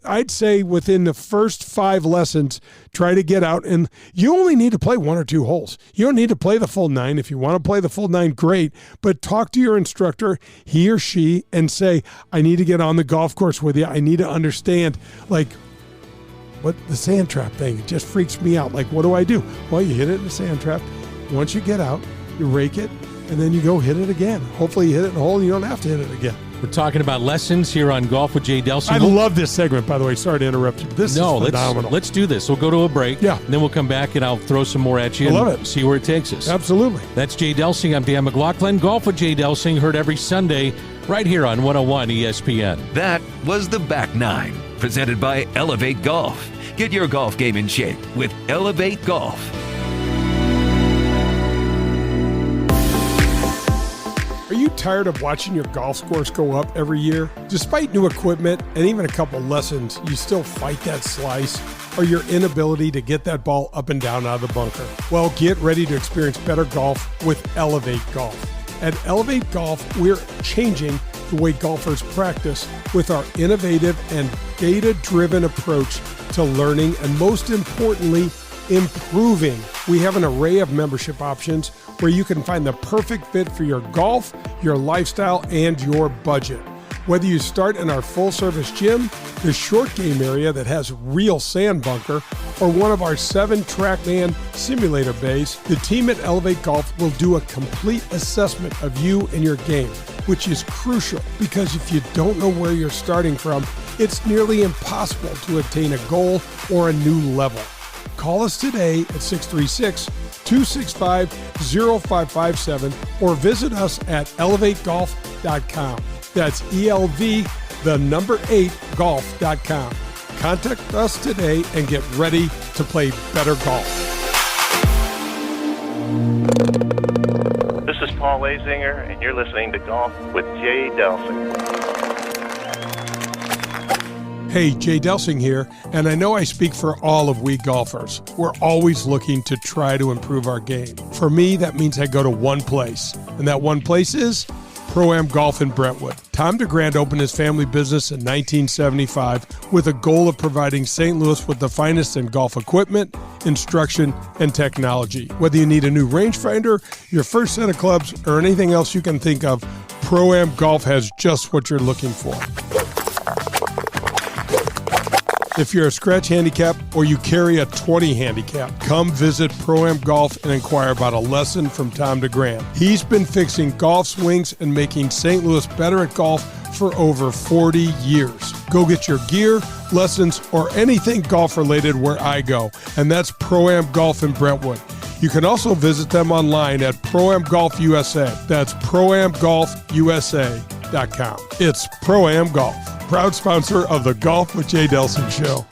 I'd say within the first 5 lessons, try to get out, and you only need to play 1 or 2 holes. You don't need to play the full 9. If you want to play the full 9, great. But talk to your instructor, he or she, and say, I need to get on the golf course with you. I need to understand, what the sand trap thing, it just freaks me out. What do I do? Well, you hit it in the sand trap. Once you get out, you rake it, and then you go hit it again. Hopefully you hit it in a hole and you don't have to hit it again. We're talking about lessons here on Golf with Jay Delsing. I love this segment, by the way. Sorry to interrupt you. This is phenomenal. Let's do this. We'll go to a break. Yeah. And then we'll come back and I'll throw some more at you. I love and it. See where it takes us. Absolutely. That's Jay Delsing. I'm Dan McLaughlin. Golf with Jay Delsing, heard every Sunday right here on 101 ESPN. That was the Back Nine, presented by Elevate Golf. Get your golf game in shape with Elevate Golf. Are you tired of watching your golf scores go up every year? Despite new equipment and even a couple lessons, you still fight that slice or your inability to get that ball up and down out of the bunker? Well, get ready to experience better golf with Elevate Golf. At Elevate Golf, we're changing the way golfers practice with our innovative and data-driven approach to learning and, most importantly, improving. We have an array of membership options where you can find the perfect fit for your golf, your lifestyle, and your budget. Whether you start in our full-service gym, the short game area that has real sand bunker, or one of our 7 TrackMan simulator bays, the team at Elevate Golf will do a complete assessment of you and your game, which is crucial because if you don't know where you're starting from, it's nearly impossible to attain a goal or a new level. Call us today at 636-265-0557 or visit us at elevategolf.com. That's ELV8golf.com. Contact us today and get ready to play better golf. This is Paul Lazinger, and you're listening to Golf with Jay Delsing. Hey, Jay Delsing here, and I know I speak for all of we golfers. We're always looking to try to improve our game. For me, that means I go to one place, and that one place is Pro-Am Golf in Brentwood. Tom DeGrand opened his family business in 1975 with a goal of providing St. Louis with the finest in golf equipment, instruction, and technology. Whether you need a new rangefinder, your first set of clubs, or anything else you can think of, Pro-Am Golf has just what you're looking for. If you're a scratch handicap or you carry a 20 handicap, come visit Pro-Am Golf and inquire about a lesson from Tom DeGrand. He's been fixing golf swings and making St. Louis better at golf for over 40 years. Go get your gear, lessons, or anything golf related where I go, and that's Pro-Am Golf in Brentwood. You can also visit them online at Pro-Am Golf USA. That's ProAmGolfUSA.com. It's Pro-Am Golf, proud sponsor of the Golf with Jay Delsing show.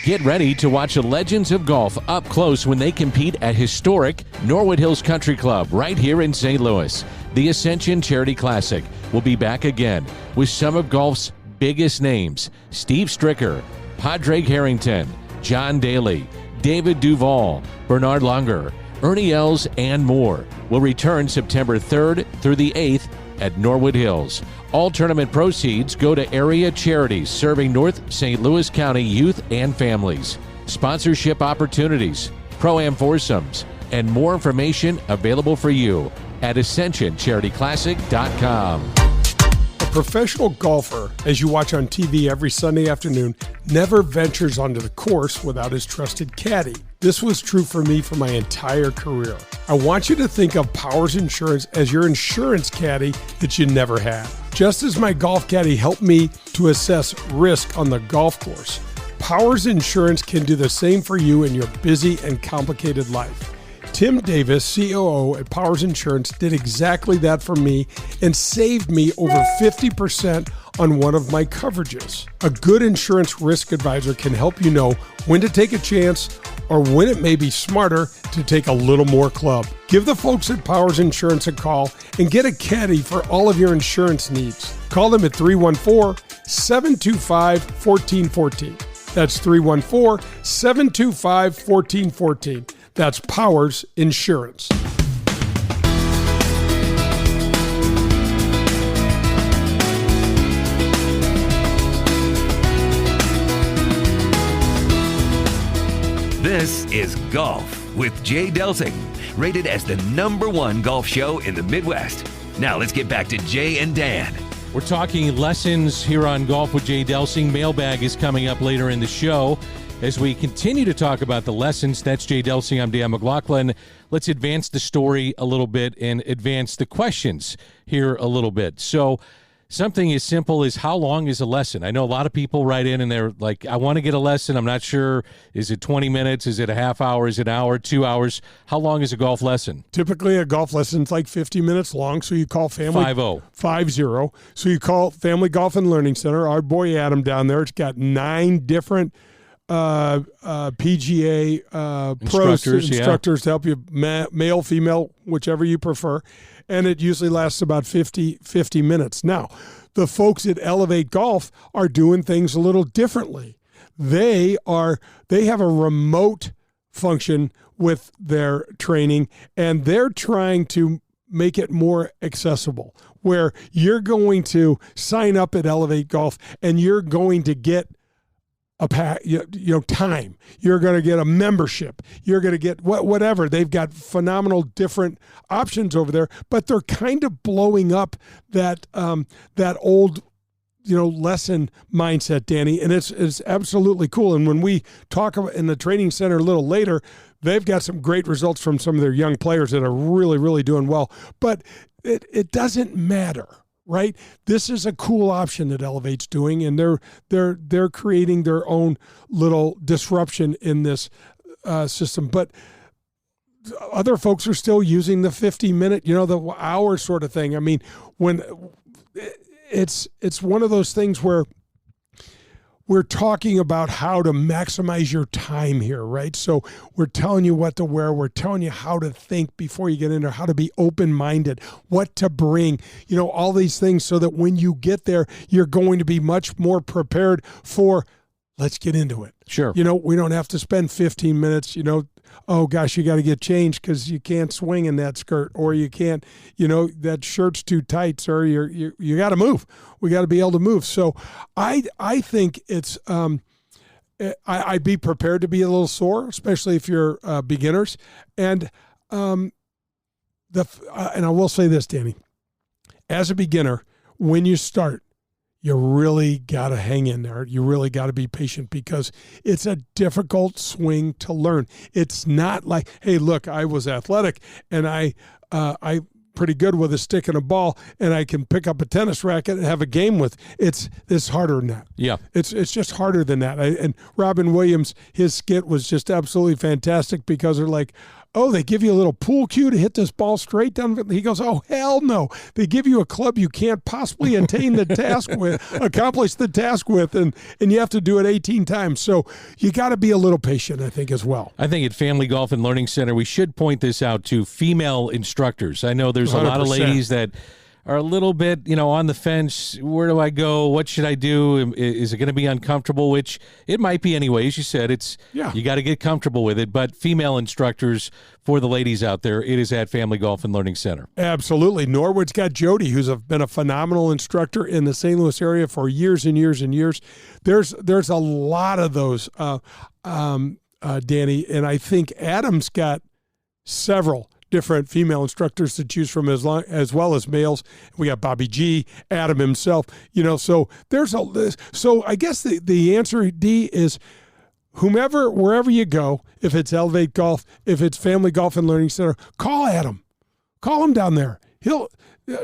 Get ready to watch the legends of golf up close when they compete at historic Norwood Hills Country Club right here in St. Louis. The Ascension Charity Classic will be back again with some of golf's biggest names: Steve Stricker, Padraig Harrington, John Daly, David Duval, Bernard Langer, Ernie Els, and more will return September 3rd through the 8th at Norwood Hills. All tournament proceeds go to area charities serving North St. Louis County youth and families. Sponsorship opportunities, Pro-Am foursomes, and more information available for you at AscensionCharityClassic.com. A professional golfer, as you watch on TV every Sunday afternoon, never ventures onto the course without his trusted caddy. This was true for me for my entire career. I want you to think of Powers Insurance as your insurance caddy that you never had. Just as my golf caddy helped me to assess risk on the golf course, Powers Insurance can do the same for you in your busy and complicated life. Tim Davis, COO at Powers Insurance, did exactly that for me and saved me over 50% on one of my coverages. A good insurance risk advisor can help you know when to take a chance or when it may be smarter to take a little more club. Give the folks at Powers Insurance a call and get a caddy for all of your insurance needs. Call them at 314-725-1414. That's 314-725-1414. That's Powers Insurance. This is Golf with Jay Delsing, rated as the #1 golf show in the Midwest. Now let's get back to Jay and Dan. We're talking lessons here on Golf with Jay Delsing. Mailbag is coming up later in the show. As we continue to talk about the lessons, that's Jay Delsing. I'm Dan McLaughlin. Let's advance the story a little bit and advance the questions here a little bit. So something as simple as how long is a lesson? I know a lot of people write in and they're like, I want to get a lesson. I'm not sure. Is it 20 minutes? Is it a half hour? Is it an hour, 2 hours? How long is a golf lesson? Typically, a golf lesson's like 50 minutes long, so you call Family 50. So you call Family Golf and Learning Center. Our boy Adam down there, it's got 9 different PGA instructors to help you, male, female, whichever you prefer, and it usually lasts about 50 minutes. Now, the folks at Elevate Golf are doing things a little differently. They have a remote function with their training, and they're trying to make it more accessible, where you're going to sign up at Elevate Golf and you're going to get time. You're going to get a membership. You're going to get whatever. They've got phenomenal different options over there, but they're kind of blowing up that old lesson mindset, Danny, and it's absolutely cool. And when we talk about in the training center a little later, they've got some great results from some of their young players that are really, really doing well. But it doesn't matter. Right, this is a cool option that Elevate's doing, and they're creating their own little disruption in this system. But other folks are still using the 50-minute, the hour sort of thing. I mean, when it's one of those things where we're talking about how to maximize your time here, right? So we're telling you what to wear. We're telling you how to think before you get in there, how to be open-minded, what to bring, all these things so that when you get there, you're going to be much more prepared for, let's get into it. Sure. We don't have to spend 15 minutes, oh gosh, you got to get changed because you can't swing in that skirt, or you can't, that shirt's too tight, sir. You got to move. We got to be able to move. So I think it's I'd be prepared to be a little sore, especially if you're beginners. And and I will say this, Danny, as a beginner, when you start, you really got to hang in there. You really got to be patient because it's a difficult swing to learn. It's not like, hey, look, I was athletic and I pretty good with a stick and a ball, and I can pick up a tennis racket and have a game with. It's harder than that. Yeah, it's just harder than that. And Robin Williams, his skit was just absolutely fantastic because they're like, oh, they give you a little pool cue to hit this ball straight down. He goes, oh, hell no. They give you a club you can't possibly accomplish the task with, and you have to do it 18 times. So you got to be a little patient, I think, as well. I think at Family Golf and Learning Center, we should point this out to female instructors. I know there's 100%. A lot of ladies that are a little bit, on the fence. Where do I go? What should I do? Is it going to be uncomfortable? Which it might be anyway. As you said, you got to get comfortable with it. But female instructors, for the ladies out there, it is at Family Golf and Learning Center. Absolutely. Norwood's got Jody, who's been a phenomenal instructor in the St. Louis area for years and years and years. There's a lot of those, Danny, and I think Adam's got several different female instructors to choose from as well as males. We got Bobby G, Adam himself, so so I guess the answer, D, is wherever you go, if it's Elevate Golf, if it's Family Golf and Learning Center, call Adam. Call him down there. He'll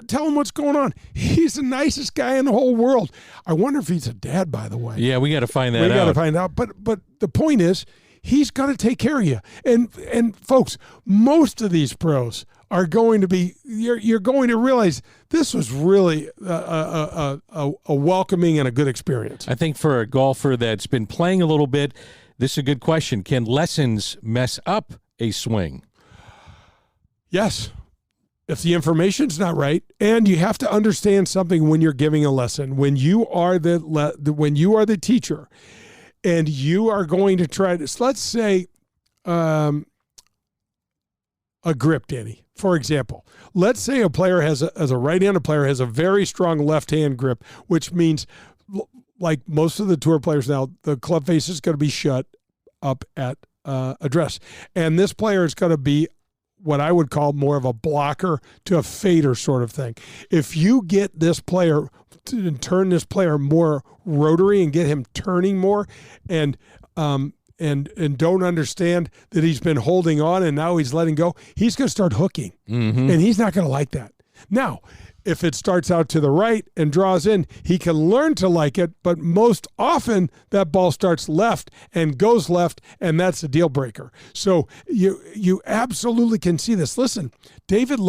tell him what's going on. He's the nicest guy in the whole world. I wonder if he's a dad, by the way. Yeah, we got to find that out. We got to find out. But the point is, he's going to take care of you. And folks, most of these pros are going to be. You're going to realize this was really a welcoming and a good experience. I think for a golfer that's been playing a little bit, this is a good question. Can lessons mess up a swing? Yes. If the information's not right, and you have to understand something when you're giving a lesson, when you are the teacher, and you are going to try to, let's say, a grip, Danny, for example. Let's say a player as a right-handed player has a very strong left-hand grip, which means, like most of the tour players now, the club face is going to be shut up at address, and this player is going to be what I would call more of a blocker to a fader sort of thing. If you get this player to turn this player more rotary and get him turning more, and don't understand that he's been holding on and now he's letting go, he's going to start hooking, and he's not going to like that. Now, if it starts out to the right and draws in, he can learn to like it, but most often that ball starts left and goes left, and that's a deal breaker. So you absolutely can see this. Listen, David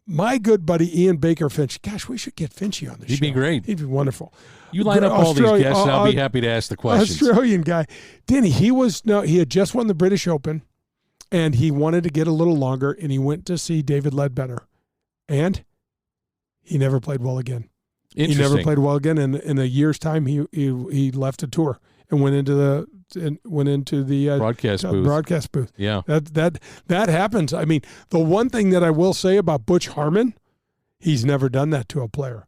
my good buddy Ian Baker Finch, gosh, we should get Finchy on the show. He'd be great. He'd be wonderful. You line up all these guests, and I'll be happy to ask the questions. Australian guy. Danny, he had just won the British Open, and he wanted to get a little longer, and he went to see David Ledbetter. And he never played well again. He never played well again. And in a year's time, he left the tour and went into the broadcast booth. Yeah, that happens. I mean, the one thing that I will say about Butch Harmon, he's never done that to a player.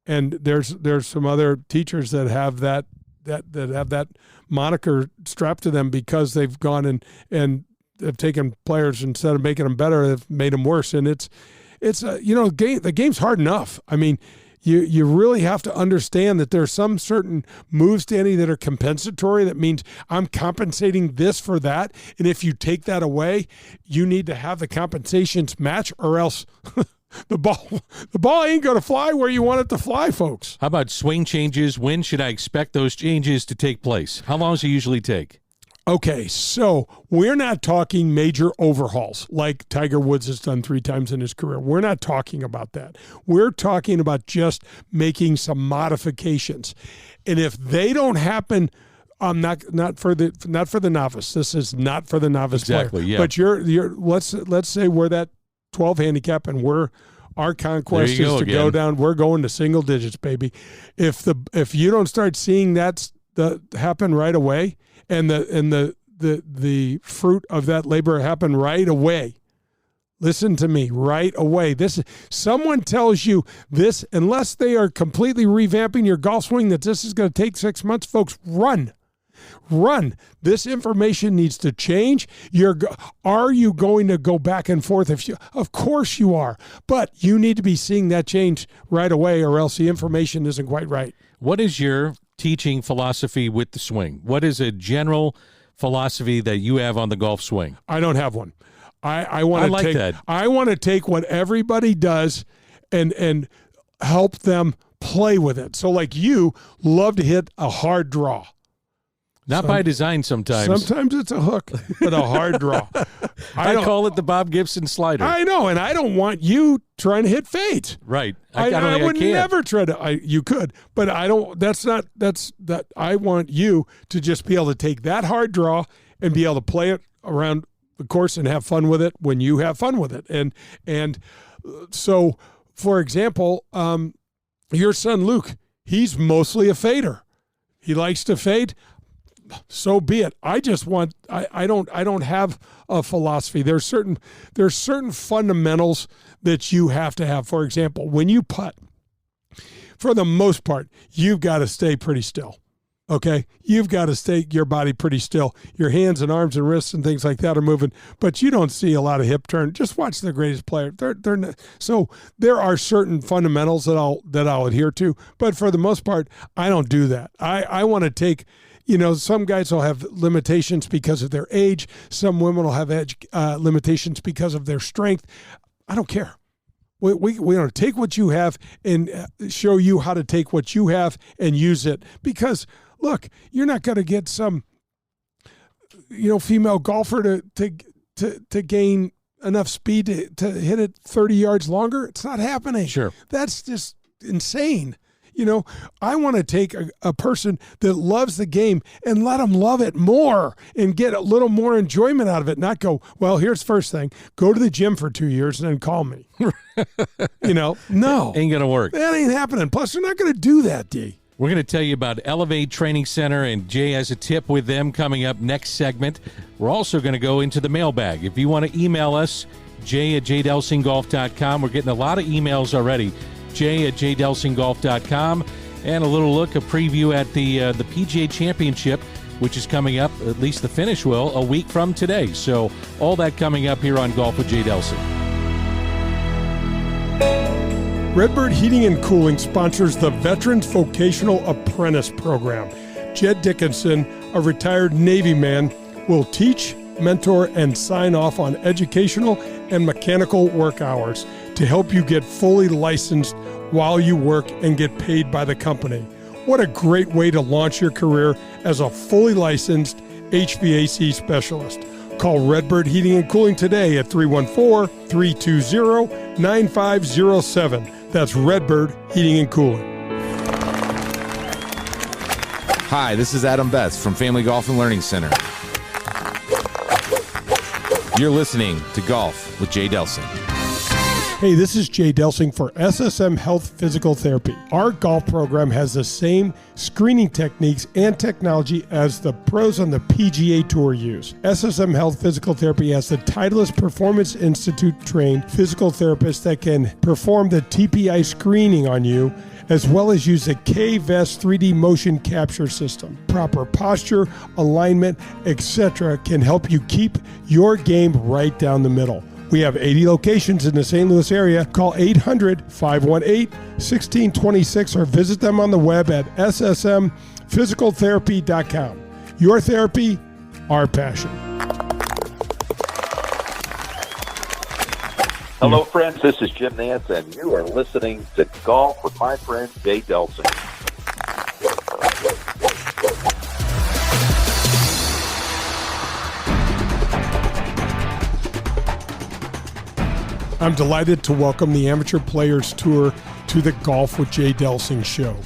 And there's some other teachers that have that have that moniker strapped to them because they've gone and have taken players, instead of making them better, they've made them worse. And it's the game's hard enough. I mean, you really have to understand that there's some certain moves, Danny, that are compensatory. That means I'm compensating this for that. And if you take that away, you need to have the compensations match, or else the ball ain't going to fly where you want it to fly, folks. How about swing changes? When should I expect those changes to take place? How long does it usually take? Okay, so we're not talking major overhauls like Tiger Woods has done 3 times in his career. We're not talking about that. We're talking about just making some modifications. And if they don't happen, not for the novice. This is not for the novice player. Yeah. But let's say we're that 12 handicap, and our conquest is to go down. We're going to single digits, baby. If you don't start seeing that happen right away, and the fruit of that labor happen right away. Listen to me, right away. Someone tells you this, unless they are completely revamping your golf swing, that this is going to take 6 months, folks, run. This information needs to change. Are you going to go back and forth? Of course you are, but you need to be seeing that change right away, or else the information isn't quite right. What is your teaching philosophy with the swing? What is a general philosophy that you have on the golf swing? I don't have one. I want to take what everybody does and help them play with it. So like you love to hit a hard draw. Not by design sometimes. Sometimes it's a hook, but a hard draw. I call it the Bob Gibson slider. I know, and I don't want you trying to hit fades. Right. I would never try to. You could, but I don't. That. I want you to just be able to take that hard draw and be able to play it around the course and have fun with it when you have fun with it. And so, for example, your son Luke, he's mostly a fader. He likes to fade. So be it. I just want. I don't have a philosophy. There's certain fundamentals that you have to have. For example, when you putt, for the most part, you've got to stay pretty still. Okay, you've got to stay your body pretty still. Your hands and arms and wrists and things like that are moving, but you don't see a lot of hip turn. Just watch the greatest player. They're not, so there are certain fundamentals that I'll adhere to, but for the most part, I don't do that. I want to take. Some guys will have limitations because of their age. Some women will have limitations because of their strength. I don't care. We want to take what you have and show you how to take what you have and use it. Because, look, you're not going to get some, female golfer to gain enough speed to hit it 30 yards longer. It's not happening. Sure. That's just insane. I want to take a person that loves the game and let them love it more and get a little more enjoyment out of it, not go, well, here's first thing, go to the gym for 2 years and then call me. No. Ain't going to work. That ain't happening. Plus, they're not going to do that, D. We're going to tell you about Elevate Training Center, and Jay has a tip with them coming up next segment. We're also going to go into the mailbag. If you want to email us, jay@jdelsinggolf.com. We're getting a lot of emails already. jay@jdelsinggolf.com, and a little look, a preview at the PGA Championship, which is coming up, at least the finish will, a week from today. So all that coming up here on Golf with Jay Delsing. Redbird Heating and Cooling sponsors the Veterans Vocational Apprentice Program. Jed Dickinson, a retired Navy man, will teach, mentor, and sign off on educational and mechanical work hours to help you get fully licensed while you work and get paid by the company. What a great way to launch your career as a fully licensed HVAC specialist. Call Redbird Heating and Cooling today at 314-320-9507. That's Redbird Heating and Cooling. Hi, this is Adam Betts from Family Golf and Learning Center. You're listening to Golf with Jay Delsing. Hey, this is Jay Delsing for SSM Health Physical Therapy. Our golf program has the same screening techniques and technology as the pros on the PGA Tour use. SSM Health Physical Therapy has the Titleist Performance Institute trained physical therapists that can perform the TPI screening on you, as well as use the K-Vest 3D motion capture system. Proper posture, alignment, etc. can help you keep your game right down the middle. We have 80 locations in the St. Louis area. Call 800-518-1626 or visit them on the web at ssmphysicaltherapy.com. Your therapy, our passion. Hello, friends. This is Jim Nance, and you are listening to Golf with my friend Jay Delsing. I'm delighted to welcome the Amateur Players Tour to the Golf with Jay Delsing show.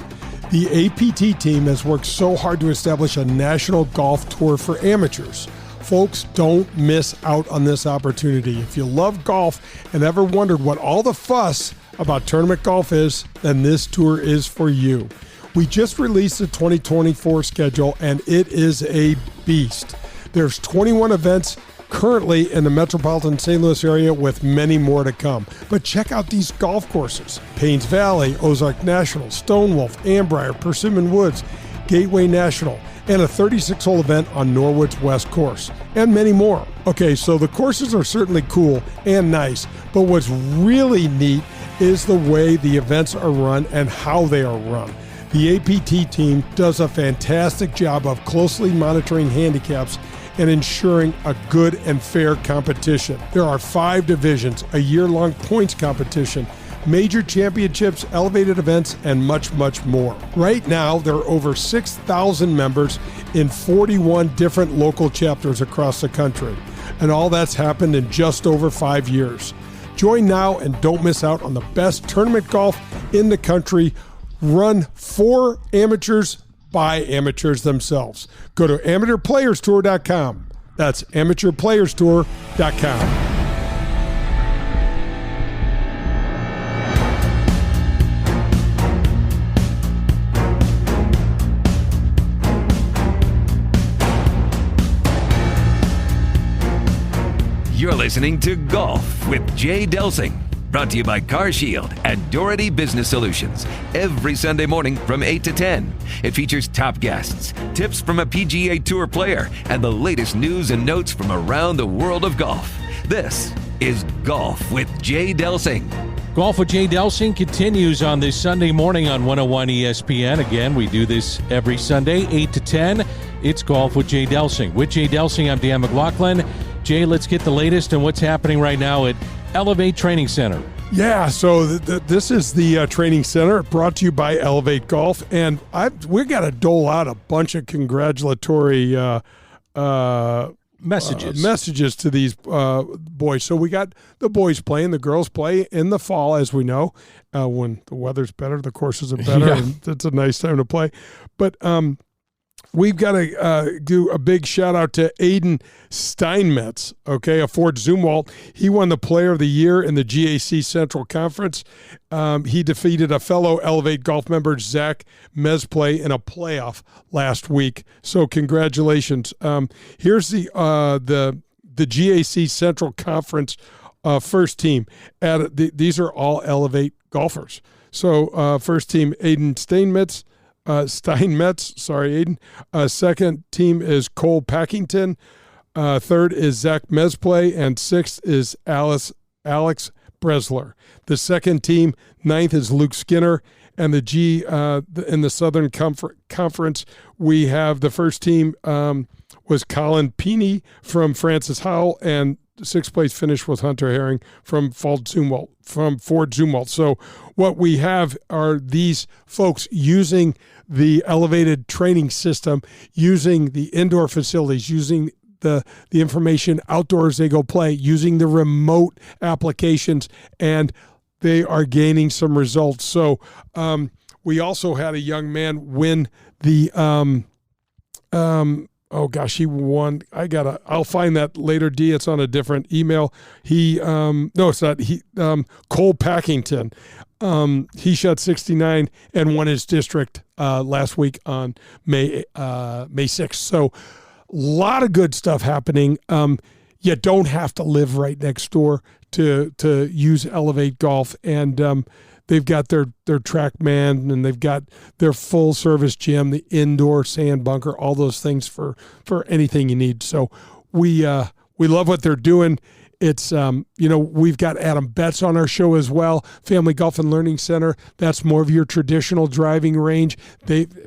The APT team has worked so hard to establish a national golf tour for amateurs. Folks, don't miss out on this opportunity. If you love golf and ever wondered what all the fuss about tournament golf is, then this tour is for you. We just released the 2024 schedule, and it is a beast. There's 21 events currently in the metropolitan St. Louis area, with many more to come. But check out these golf courses: Paynes Valley, Ozark National, Stonewolf, Ambrier, Persimmon Woods, Gateway National, and a 36-hole event on Norwood's West Course, and many more. Okay, so the courses are certainly cool and nice, but what's really neat is the way the events are run and how they are run. The APT team does a fantastic job of closely monitoring handicaps and ensuring a good and fair competition. There are 5 divisions, a year-long points competition, major championships, elevated events, and much, much more. Right now, there are over 6,000 members in 41 different local chapters across the country, and all that's happened in just over 5 years. Join now and don't miss out on the best tournament golf in the country, run for amateurs by amateurs themselves. Go to amateurplayerstour.com. That's amateurplayerstour.com. You're listening to Golf with Jay Delsing. Brought to you by Car Shield and Doherty Business Solutions. Every Sunday morning from 8 to 10. It features top guests, tips from a PGA Tour player, and the latest news and notes from around the world of golf. This is Golf with Jay Delsing. Golf with Jay Delsing continues on this Sunday morning on 101 ESPN. Again, we do this every Sunday, 8 to 10. It's Golf with Jay Delsing. With Jay Delsing, I'm Dan McLaughlin. Jay, let's get the latest on what's happening right now at Elevate Training Center. Yeah, so this is the training center brought to you by Elevate Golf, and we got to dole out a bunch of congratulatory messages to these boys. So we got the boys playing, the girls play in the fall, as we know. When the weather's better, the courses are better, and it's a nice time to play. But we've got to do a big shout out to Aiden Steinmetz, okay, of Fort Zumwalt. He won the Player of the Year in the GAC Central Conference. He defeated a fellow Elevate Golf member, Zach Mesplay, in a playoff last week. So congratulations. Here's the GAC Central Conference first team. These are all Elevate golfers. So first team, Aiden Steinmetz. Sorry, Aiden. Second team is Cole Packington. Third is Zach Mesplay, and sixth is Alex Bresler. The second team, ninth is Luke Skinner, and in the Southern Conference, we have the first team was Colin Peeney from Francis Howell, and the sixth place finish was Hunter Herring from Fort Zumwalt. So what we have are these folks using the elevated training system, using the indoor facilities, using the information outdoors they go play, using the remote applications, and they are gaining some results. So we also had a young man win the oh gosh, he won. I'll find that later, D. It's on a different email. No, it's not. Cole Packington. He shot 69 and won his district last week on May 6th. So a lot of good stuff happening. You don't have to live right next door to use Elevate Golf, and they've got their TrackMan, and they've got their full service gym, the indoor sand bunker, all those things for anything you need. So we love what they're doing. It's, we've got Adam Betts on our show as well. Family Golf and Learning Center, that's more of your traditional driving range.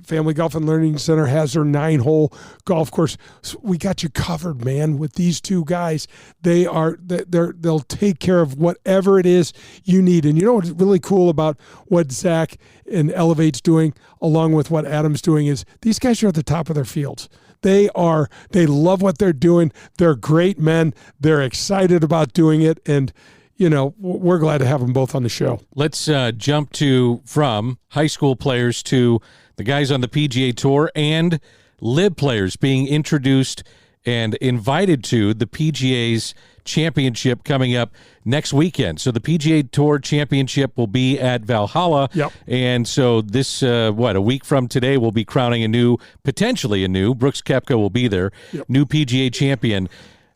Family Golf and Learning Center has their 9-hole golf course. So we got you covered, man, with these two guys. They'll take care of whatever it is you need. And you know what's really cool about what Zach and Elevate's doing, along with what Adam's doing, is these guys are at the top of their fields. They love what they're doing. They're great men. They're excited about doing it. And, we're glad to have them both on the show. Let's jump from high school players to the guys on the PGA Tour and LIV players being introduced and invited to the PGA's championship coming up next weekend. So the PGA Tour Championship will be at Valhalla. Yep. And so this, a week from today, we'll be crowning potentially a new, Brooks Koepka will be there, new PGA champion.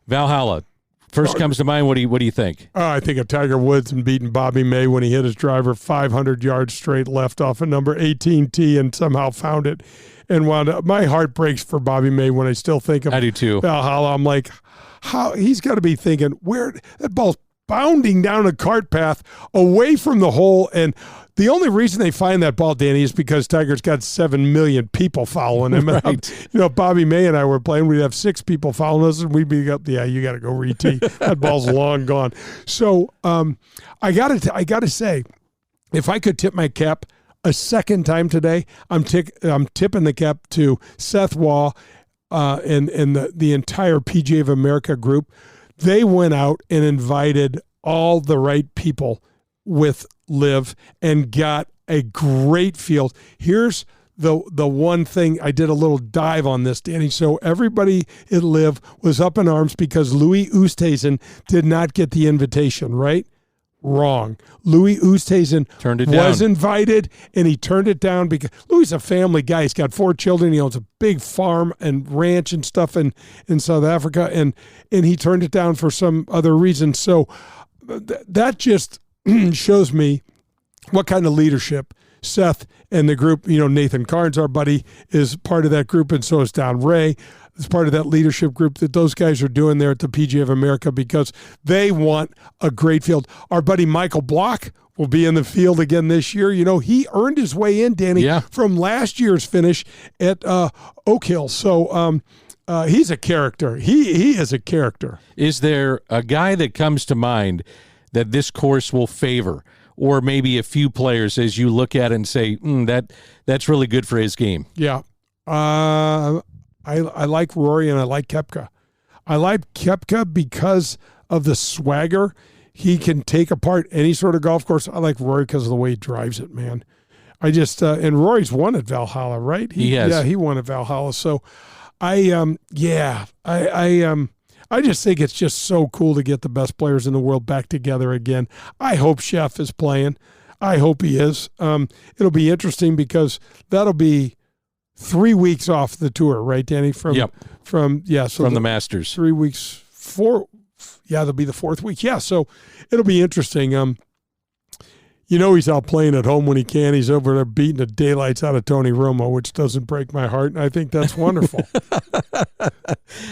Valhalla, first comes to mind. What do you think? I think of Tiger Woods and beating Bobby May when he hit his driver 500 yards straight left off a number 18 tee and somehow found it and wound up. My heart breaks for Bobby May when I still think of I do too. Valhalla. I'm like, how he's got to be thinking, where that ball's bounding down a cart path away from the hole. And the only reason they find that ball, Danny, is because Tiger's got 7 million people following him. Right. Bobby May and I were playing. We'd have 6 people following us, and we'd be up. Yeah, you got to go re-tee. That ball's long gone. So I gotta say, if I could tip my cap a second time today, I'm tipping the cap to Seth Waugh and the entire PGA of America group. They went out and invited all the right people with LIV and got a great field. Here's the one thing, I did a little dive on this, Danny. So everybody at LIV was up in arms because Louis Oosthuizen did not get the invitation, right? Wrong. Louis Oosthuizen was invited, and he turned it down because Louis is a family guy. He's got 4 children. He owns a big farm and ranch and stuff in South Africa, and he turned it down for some other reason. So that just shows me what kind of leadership Seth and the group, Nathan Carnes, our buddy, is part of that group, and so is Don Ray. It's part of that leadership group that those guys are doing there at the PGA of America because they want a great field. Our buddy Michael Block will be in the field again this year. He earned his way in, Danny, from last year's finish at Oak Hill. So he's a character. He is a character. Is there a guy that comes to mind that this course will favor, or maybe a few players as you look at it and say, that's really good for his game? Yeah. I like Rory and I like Koepka. I like Koepka because of the swagger. He can take apart any sort of golf course. I like Rory because of the way he drives it, man. I just and Rory's won at Valhalla, right? He has. Yeah, he won at Valhalla. So I just think it's just so cool to get the best players in the world back together again. I hope Chef is playing. I hope he is. It'll be interesting because that'll be 3 weeks off the tour, right, Danny? From the Masters. 3 weeks, that'll be the fourth week. Yeah, so it'll be interesting. He's out playing at home when he can. He's over there beating the daylights out of Tony Romo, which doesn't break my heart, and I think that's wonderful.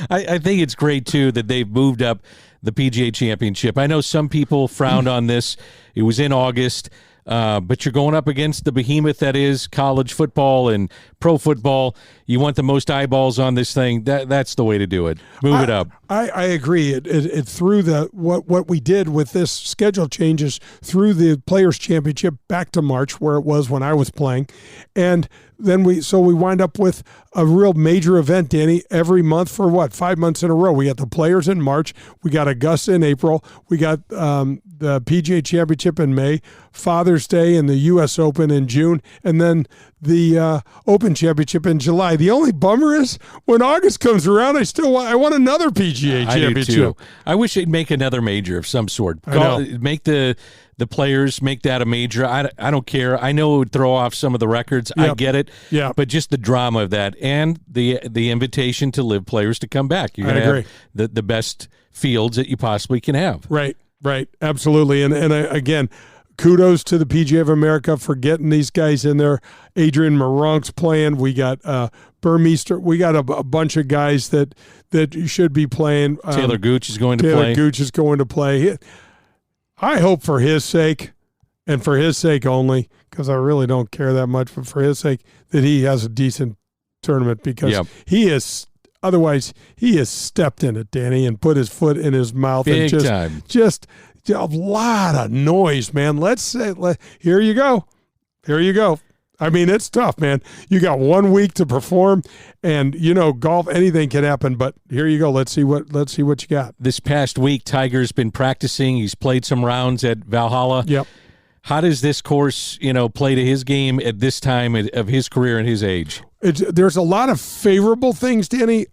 I think it's great, too, that they've moved up the PGA Championship. I know some people frowned on this. It was in August. But you're going up against the behemoth that is college football and pro football. You want the most eyeballs on this thing. That's the way to do it. Move it up. I agree. It through what we did with this schedule changes through the Players Championship back to March, where it was when I was playing, and then we wind up with a real major event, Danny, every month for 5 months in a row. We got the Players in March, we got Augusta in April, we got the PGA Championship in May, Father's Day and the U.S. Open in June, and then the Open Championship in July. The only bummer is when August comes around, I want another PGA Championship. I do too. I wish they'd make another major of some sort. Make the Players, make that a major. I don't care. I know it would throw off some of the records. Yep. I get it. Yeah. But just the drama of that and the invitation to live players to come back. You're going to have the best fields that you possibly can have. Right. Absolutely. And again, kudos to the PGA of America for getting these guys in there. Adrian Maronk's playing. We got Burmeister. We got a bunch of guys that should be playing. Taylor Gooch is going to play. Taylor Gooch is going to play. I hope for his sake, and for his sake only, because I really don't care that much, but for his sake, that he has a decent tournament, because he has stepped in it, Danny, and put his foot in his mouth. Big and time. Just a lot of noise, man. Here you go. I mean, it's tough, man. You got 1 week to perform, and golf, anything can happen. But here you go. Let's see what you got. This past week, Tiger's been practicing. He's played some rounds at Valhalla. Yep. How does this course, play to his game at this time of his career and his age? There's a lot of favorable things, Danny.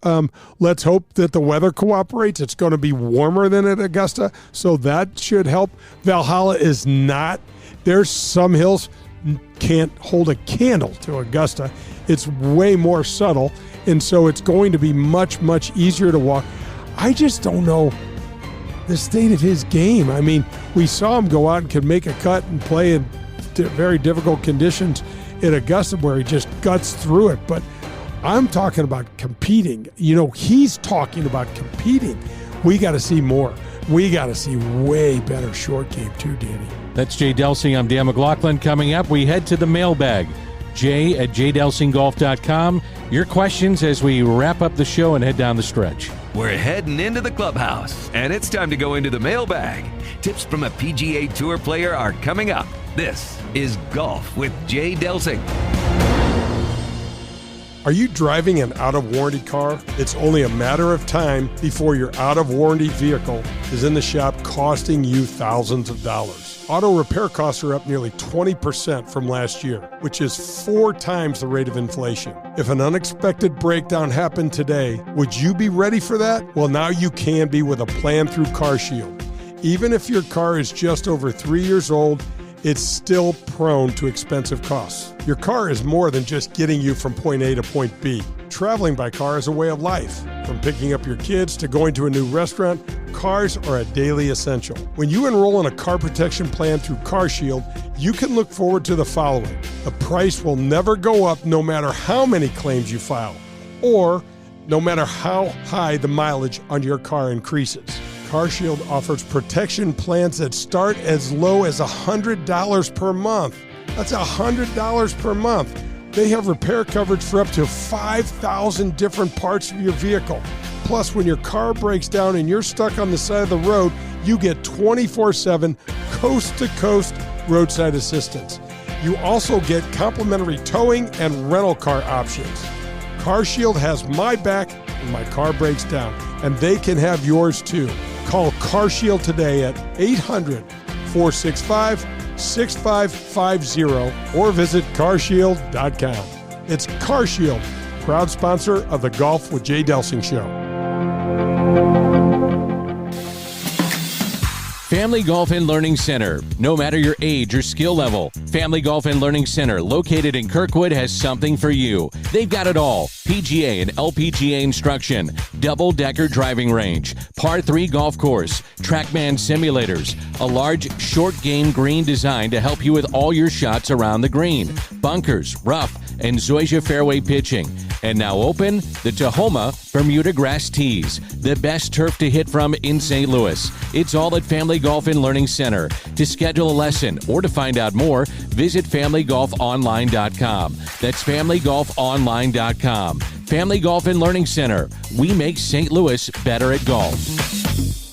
Let's hope that the weather cooperates. It's going to be warmer than at Augusta, so that should help. Valhalla is not. There's some hills can't hold a candle to Augusta. It's way more subtle, and so it's going to be much, much easier to walk. I just don't know the state of his game. I mean, we saw him go out and could make a cut and play in very difficult conditions at Augusta where he just guts through it. But I'm talking about competing. He's talking about competing. We got to see more. We got to see way better short game too, Danny. That's Jay Delsing. I'm Dan McLaughlin. Coming up, we head to the mailbag. Jay@jdelsinggolf.com. Your questions as we wrap up the show and head down the stretch. We're heading into the clubhouse, and it's time to go into the mailbag. Tips from a PGA Tour player are coming up. This is Golf with Jay Delsing. Are you driving an out-of-warranty car? It's only a matter of time before your out-of-warranty vehicle is in the shop costing you thousands of dollars. Auto repair costs are up nearly 20% from last year, which is 4 times the rate of inflation. If an unexpected breakdown happened today, would you be ready for that? Well, now you can be with a plan through CarShield. Even if your car is just over 3 years old, it's still prone to expensive costs. Your car is more than just getting you from point A to point B. Traveling by car is a way of life. From picking up your kids to going to a new restaurant, cars are a daily essential. When you enroll in a car protection plan through CarShield, you can look forward to the following. The price will never go up no matter how many claims you file, or no matter how high the mileage on your car increases. CarShield offers protection plans that start as low as $100 per month. That's $100 per month. They have repair coverage for up to 5,000 different parts of your vehicle. Plus, when your car breaks down and you're stuck on the side of the road, you get 24/7 coast-to-coast roadside assistance. You also get complimentary towing and rental car options. CarShield has my back when my car breaks down, and they can have yours too. Call CarShield today at 800-465-6550 or visit carshield.com. It's CarShield, proud sponsor of the Golf with Jay Delsing show. Family Golf and Learning Center. No matter your age or skill level, Family Golf and Learning Center, located in Kirkwood, has something for you. They've got it all. PGA and LPGA instruction, double-decker driving range, par 3 golf course, TrackMan simulators, a large short game green design to help you with all your shots around the green, bunkers, rough, and Zoysia fairway pitching. And now open, the Tahoma Bermuda Grass Tees, the best turf to hit from in St. Louis. It's all at Family Golf and Learning Center. To schedule a lesson or to find out more, visit FamilyGolfOnline.com. That's FamilyGolfOnline.com. Family Golf and Learning Center. We make St. Louis better at golf.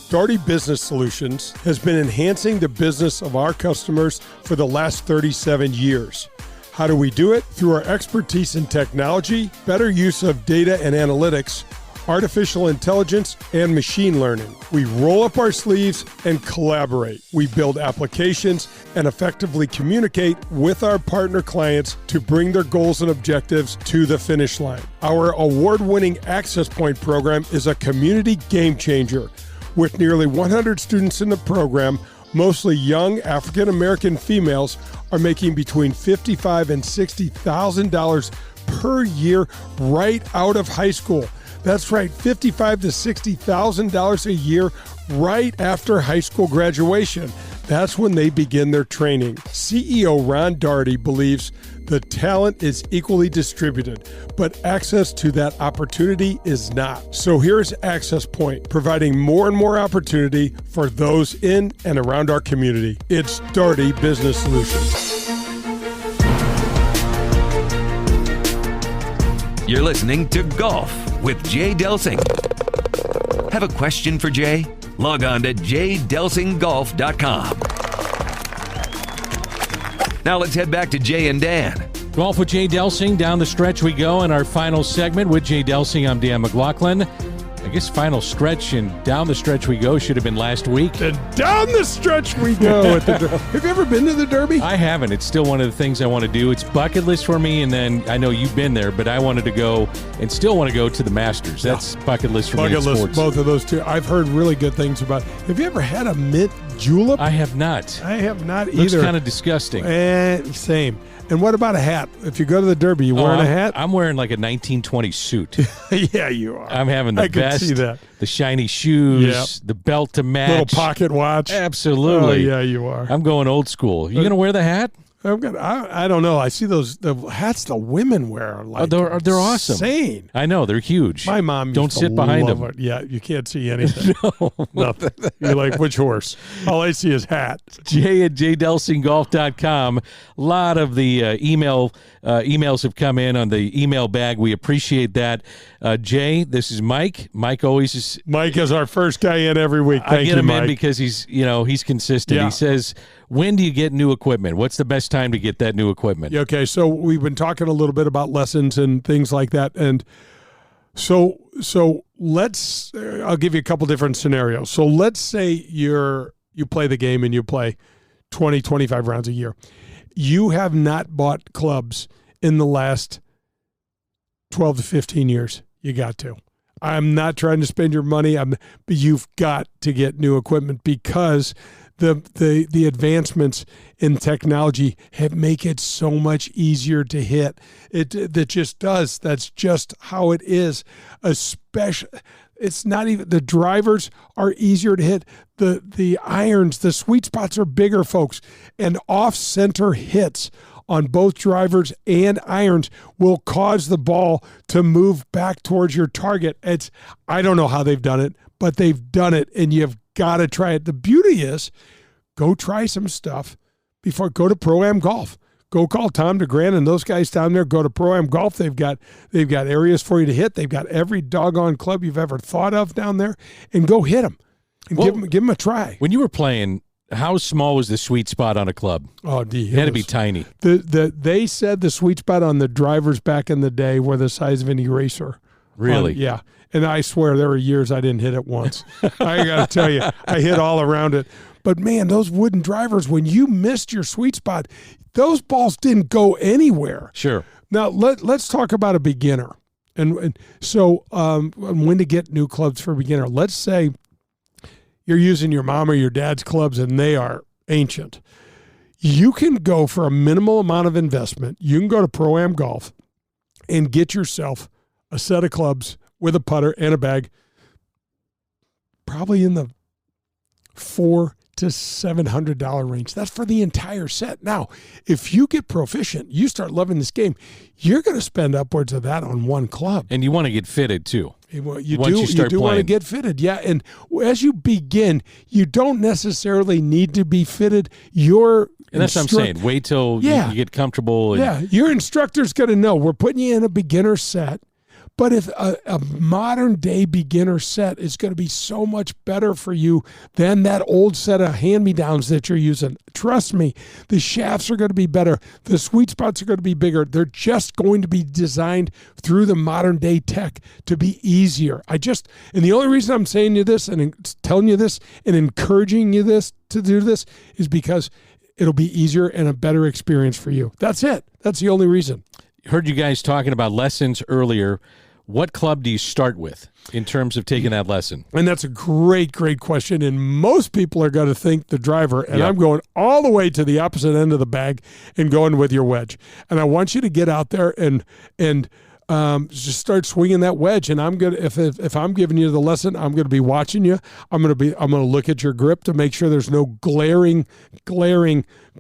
Daugherty Business Solutions has been enhancing the business of our customers for the last 37 years. How do we do it? Through our expertise in technology, better use of data and analytics, artificial intelligence, and machine learning. We roll up our sleeves and collaborate. We build applications and effectively communicate with our partner clients to bring their goals and objectives to the finish line. Our award-winning Access Point program is a community game changer. With nearly 100 students in the program, mostly young African-American females are making between $55,000 and $60,000 per year right out of high school. That's right, $55,000 to $60,000 a year right after high school graduation. That's when they begin their training. CEO Ron Daugherty believes the talent is equally distributed, but access to that opportunity is not. So here's Access Point, providing more and more opportunity for those in and around our community. It's Daugherty Business Solutions. You're listening to Golf with Jay Delsing. Have a question for Jay? Log on to jdelsinggolf.com. Now let's head back to Jay and Dan. Golf with Jay Delsing. Down the stretch we go in our final segment with Jay Delsing. I'm Dan McLaughlin. I guess final stretch and down the stretch we go should have been last week. And down the stretch we go. Have you ever been to the Derby? I haven't. It's still one of the things I want to do. It's bucket list for me, and then I know you've been there, but I wanted to go and still want to go to the Masters. That's bucket list for me in sports. List, both of those two. I've heard really good things about. Have you ever had a mint julep? I have not. I have not either. Looks kind of disgusting. Same. And what about a hat? If you go to the Derby, you wearing a hat? I'm wearing like a 1920 suit. Yeah, you are. I'm having the I vest, can see that. The shiny shoes, the belt to match. Little pocket watch. Absolutely. Oh, yeah, you are. I'm going old school. You going to wear the hat? I don't know. I see the hats the women wear are like they're awesome. Insane. I know, they're huge. My mom used don't to sit behind them. It. Yeah, you can't see anything. No. Nothing. You're like, which horse? All I see is hat. Jay at jdelsinggolf.com. A lot of the emails have come in on the email bag. We appreciate that. Jay, this is Mike. Mike always is. Mike is our first guy in every week. I get him in because he's consistent. Yeah. He says, when do you get new equipment? What's the best time to get that new equipment? Okay, so we've been talking a little bit about lessons and things like that. And so let's I'll give you a couple different scenarios. So let's say you play the game and you play 20, 25 rounds a year. You have not bought clubs in the last 12 to 15 years. You got to. I'm not trying to spend your money, but you've got to get new equipment because the advancements in technology make it so much easier to hit. That just does. That's just how it is. Especially, it's not even the drivers are easier to hit. The irons, the sweet spots are bigger, folks, and off-center hits on both drivers and irons will cause the ball to move back towards your target. I don't know how they've done it, but they've done it, and you've got to try it. The beauty is, go try some stuff before. Go to Pro-Am Golf. Go call Tom DeGrand and those guys down there. Go to Pro-Am Golf. They've got areas for you to hit. They've got every doggone club you've ever thought of down there, and go hit them. and give them a try. When you were playing, how small was the sweet spot on a club? Oh, It had to be tiny. They said the sweet spot on the drivers back in the day were the size of an eraser. Really? Yeah. And I swear there were years I didn't hit it once. I got to tell you, I hit all around it. But, man, those wooden drivers, when you missed your sweet spot, those balls didn't go anywhere. Sure. Now, let's talk about a beginner. And so when to get new clubs for a beginner. Let's say you're using your mom or your dad's clubs and they are ancient. You can go for a minimal amount of investment. You can go to Pro-Am Golf and get yourself a set of clubs with a putter and a bag, probably in the $400 to $700 range. That's for the entire set. Now, if you get proficient, you start loving this game, you're going to spend upwards of that on one club. And you want to get fitted too. You Once do want to playing. get fitted, yeah. And as you begin, you don't necessarily need to be fitted. And that's what I'm saying. Wait till Yeah. you get comfortable. And Your instructor's going to know we're putting you in a beginner set. But if a modern day beginner set is going to be so much better for you than that old set of hand-me-downs that you're using, trust me, the shafts are going to be better. The sweet spots are going to be bigger. They're just going to be designed through the modern day tech to be easier. And the only reason I'm saying you this and telling you this and encouraging you to do this is because it'll be easier and a better experience for you. That's it. That's the only reason. Heard you guys talking about lessons earlier. What club do you start with in terms of taking that lesson? And that's a great, great question. And most people are going to think the driver. And Yep. I'm going all the way to the opposite end of the bag and going with your wedge. And I want you to get out there and just start swinging that wedge. And I'm gonna if I'm giving you the lesson, I'm going to be watching you. I'm going to look at your grip to make sure there's no glaring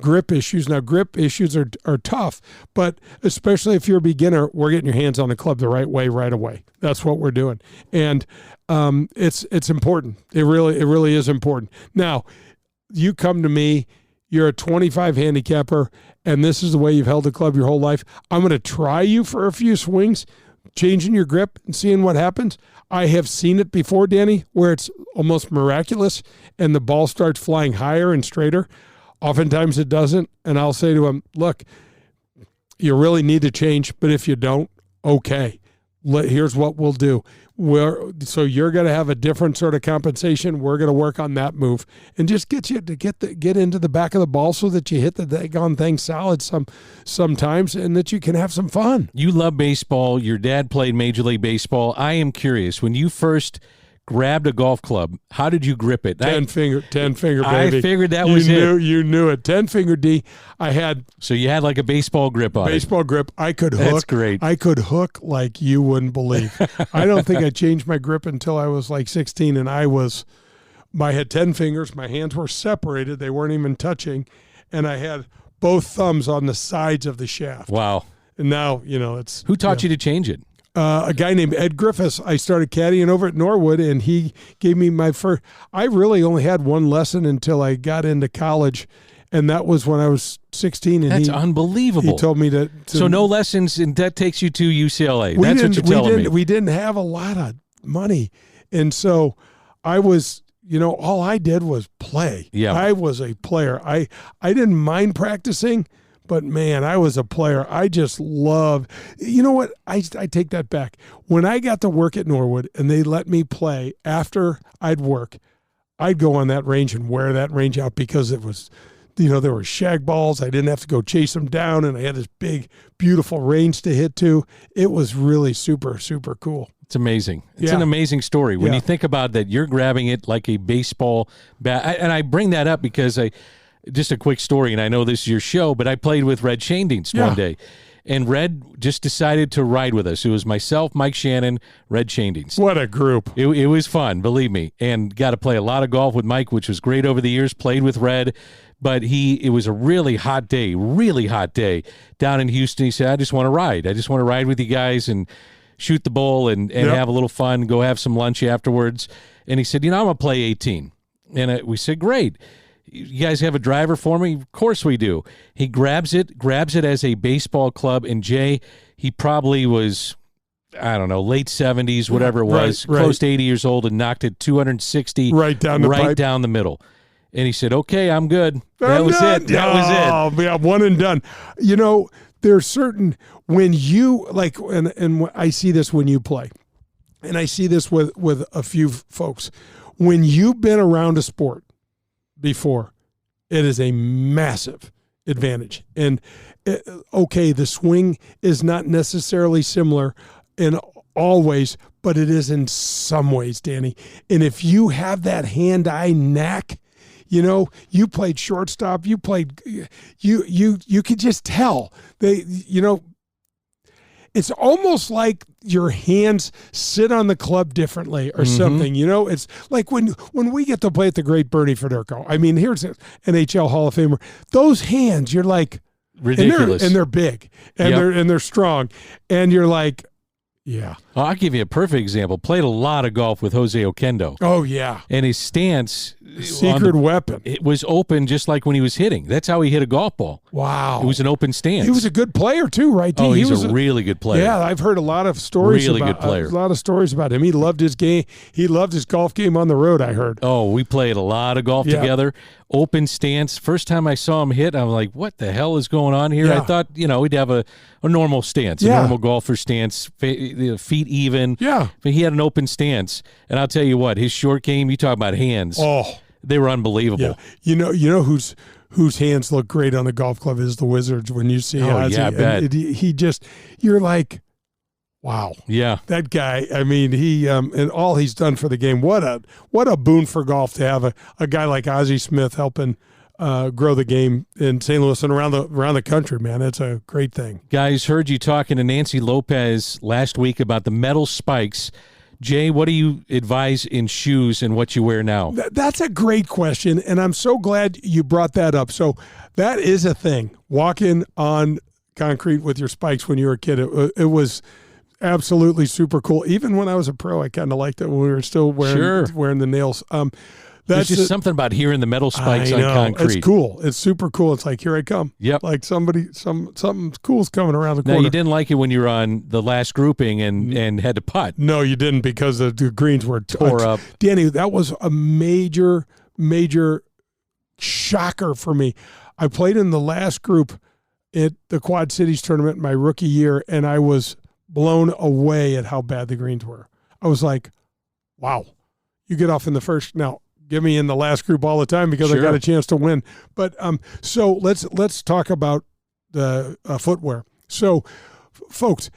grip issues. Now, grip issues are tough, but especially if you're a beginner, we're getting your hands on the club the right way right away. That's what we're doing, and it's important. It really is important. Now, you come to me. You're a 25 handicapper, and this is the way you've held the club your whole life. I'm going to try you for a few swings, changing your grip and seeing what happens. I have seen it before, Danny, where it's almost miraculous, and the ball starts flying higher and straighter. Oftentimes it doesn't, and I'll say to him, look, you really need to change, but if you don't, okay. Here's what we'll do. So you're going to have a different sort of compensation. We're going to work on that move and just get you to get into the back of the ball so that you hit the daggone thing solid sometimes and that you can have some fun. You love baseball. Your dad played Major League Baseball. I am curious, when you first grabbed a golf club, how did you grip it? 10 finger, baby. I figured that was it. You knew it. 10 finger D. So you had like a baseball grip on it. Baseball grip. I could hook. That's great. I could hook like you wouldn't believe. I don't think I changed my grip until I was like 16, and I had 10 fingers. My hands were separated. They weren't even touching, and I had both thumbs on the sides of the shaft. Wow. And now, it's... Who taught you to change it? A guy named Ed Griffiths. I started caddying over at Norwood, and he gave me my first. I really only had one lesson until I got into college, and that was when I was 16. And That's unbelievable. He told me to. So no lessons, and that takes you to UCLA. That's what you're telling me. We didn't have a lot of money, and so I was. All I did was play. Yeah. I was a player. I didn't mind practicing. But, man, I was a player. I just loved – you know what? I take that back. When I got to work at Norwood and they let me play after I'd work, I'd go on that range and wear that range out because it was – there were shag balls. I didn't have to go chase them down, and I had this big, beautiful range to hit to. It was really super, super cool. It's amazing. It's an amazing story. When you think about that, you're grabbing it like a baseball bat. And I bring that up because just a quick story, and I know this is your show, but I played with Red Shaindienst one day, and Red just decided to ride with us. It was myself, Mike Shannon, Red Shaindienst. What a group. It was fun, believe me, and got to play a lot of golf with Mike, which was great over the years, played with Red, but it was a really hot day down in Houston. He said, I just want to ride. I just want to ride with you guys and shoot the bull and have a little fun, go have some lunch afterwards. And he said, I'm going to play 18. And we said, great. You guys have a driver for me? Of course we do. He grabs it as a baseball club, and Jay, he probably was I don't know, late 70s, whatever it was, right. close to 80 years old, and knocked it 260 right down the pipe. down the middle. And he said, okay, I'm good. That was it. Oh, yeah, one and done. You know, there's certain, when you, like, and I see this when you play, and I see this with a few folks. When you've been around a sport before, it is a massive advantage. And, okay, the swing is not necessarily similar in all ways, but it is in some ways, Danny. And if you have that hand-eye knack, you know, you played shortstop, you played, you could just tell. It's almost like your hands sit on the club differently or something. You know, it's like when we get to play at the great Bernie Federico. I mean, here's an NHL Hall of Famer. Those hands, you're like, ridiculous. And they're big and they're strong. And you're like, yeah. Well, I'll give you a perfect example. Played a lot of golf with Jose Oquendo. Oh, yeah. And his stance, secret weapon. It was open just like when he was hitting. That's how he hit a golf ball. Wow. It was an open stance. He was a good player too, right? Oh, he was a really good player. Yeah, I've heard a lot of stories really about good player. A lot of stories about him. He loved his game. He loved his golf game on the road, I heard. Oh, we played a lot of golf together. Open stance. First time I saw him hit, I was like, what the hell is going on here? Yeah. I thought, he'd have a normal stance, a normal golfer stance, feet even. Yeah. But he had an open stance. And I'll tell you what, his short game, you talk about hands. Oh. They were unbelievable. Yeah. You know whose hands look great on the golf club is the Wizards when you see Ozzy. Yeah, I bet. He just, you're like, wow. Yeah. That guy, I mean, he and all he's done for the game. What a boon for golf to have a guy like Ozzie Smith helping grow the game in St. Louis and around the country, man. It's a great thing. Guys, heard you talking to Nancy Lopez last week about the metal spikes. Jay, what do you advise in shoes and what you wear now? That's a great question, and I'm so glad you brought that up. So that is a thing, walking on concrete with your spikes when you were a kid. It was absolutely super cool. Even when I was a pro, I kind of liked it when we were still wearing the nails. There's just something about hearing the metal spikes on concrete. It's cool. It's super cool. It's like, here I come. Yep. Like something cool's coming around the corner. No, you didn't like it when you were on the last grouping and had to putt. No, you didn't, because the greens were tore up. Danny, that was a major shocker for me. I played in the last group at the Quad Cities tournament my rookie year, and I was blown away at how bad the greens were. I was like, wow. You get off in the first. Now, give me in the last group all the time because I got a chance to win. But so let's talk about the footwear. So, folks,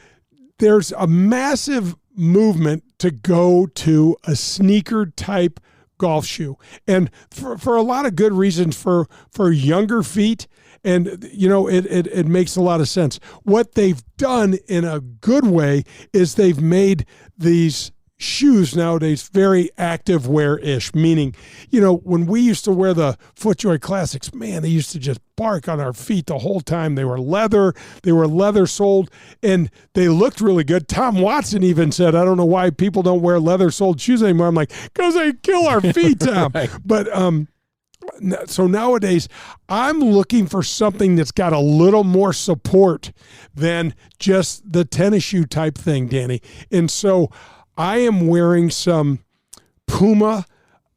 there's a massive movement to go to a sneaker type golf shoe, and for a lot of good reasons for younger feet. And, it makes a lot of sense. What they've done in a good way is they've made these shoes nowadays very active wear-ish, meaning, when we used to wear the FootJoy Classics, man, they used to just bark on our feet the whole time. They were leather soled, and they looked really good. Tom Watson even said, I don't know why people don't wear leather soled shoes anymore. I'm like, because they kill our feet, Tom. Right. But so nowadays, I'm looking for something that's got a little more support than just the tennis shoe type thing, Danny. And so I am wearing some Puma,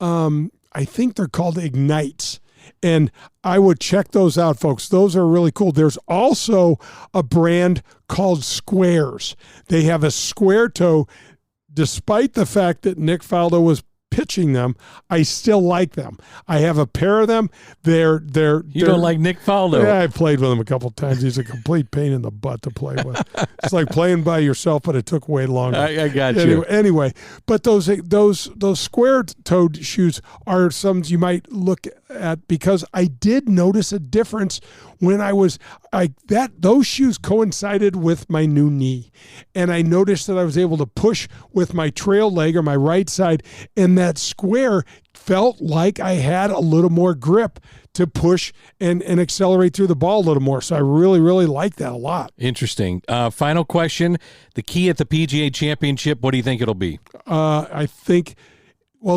I think they're called Ignites, and I would check those out, folks. Those are really cool. There's also a brand called Squares. They have a square toe. Despite the fact that Nick Faldo was pitching them, I still like them. I have a pair of them. They're don't like Nick Faldo? Yeah, I played with him a couple of times. He's a complete pain in the butt to play with. It's like playing by yourself, but it took way longer. I got you. Anyway, but those square-toed shoes are some you might look at, because I did notice a difference when those shoes coincided with my new knee, and I noticed that I was able to push with my trail leg or my right side, and that square felt like I had a little more grip to push and accelerate through the ball a little more. So I really, really like that a lot. Interesting. Final question. The key at the PGA Championship, what do you think it'll be? I think,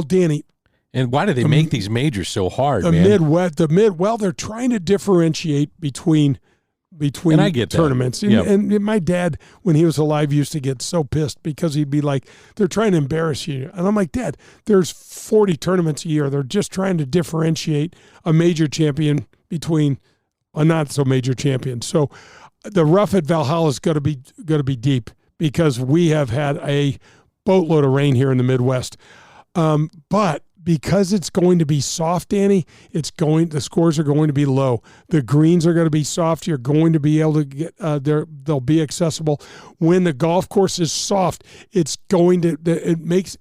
Danny. And why do they make these majors so hard, man? Well, they're trying to differentiate between between And I get that. tournaments. And, Yep. and my dad, when he was alive, used to get so pissed because he'd be like, they're trying to embarrass you. And I'm like, Dad, there's 40 tournaments a year. They're just trying to differentiate a major champion between a not so major champion. So the rough at Valhalla is going to be deep because we have had a boatload of rain here in the Midwest. But because it's going to be soft, Danny, the scores are going to be low. The greens are going to be soft. You're going to be able to get they'll be accessible. When the golf course is soft, it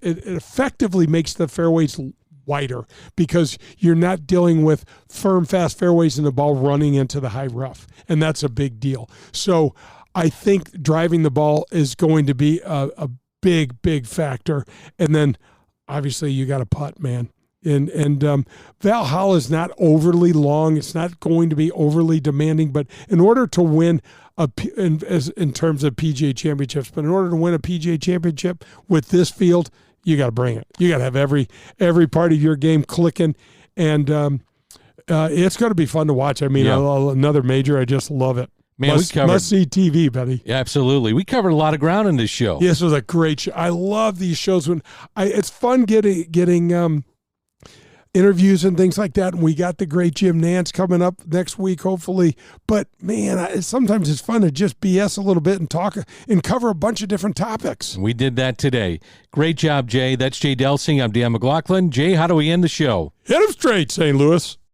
effectively makes the fairways wider because you're not dealing with firm, fast fairways and the ball running into the high rough, and that's a big deal. So I think driving the ball is going to be a big factor, and then obviously you got to putt, man. And Valhalla is not overly long. It's not going to be overly demanding, but in order to win in terms of PGA championships, but in order to win a PGA championship with this field, you got to bring it. You got to have every part of your game clicking, and it's going to be fun to watch. I mean, another major. I just love it. Man, must see TV, buddy. Yeah, absolutely. We covered a lot of ground in this show. Yes, it was a great show. I love these shows it's fun getting interviews and things like that. And we got the great Jim Nantz coming up next week, hopefully. But man, sometimes it's fun to just BS a little bit and talk and cover a bunch of different topics. We did that today. Great job, Jay. That's Jay Delsing. I'm Dan McLaughlin. Jay, how do we end the show? Hit 'em straight, St. Louis.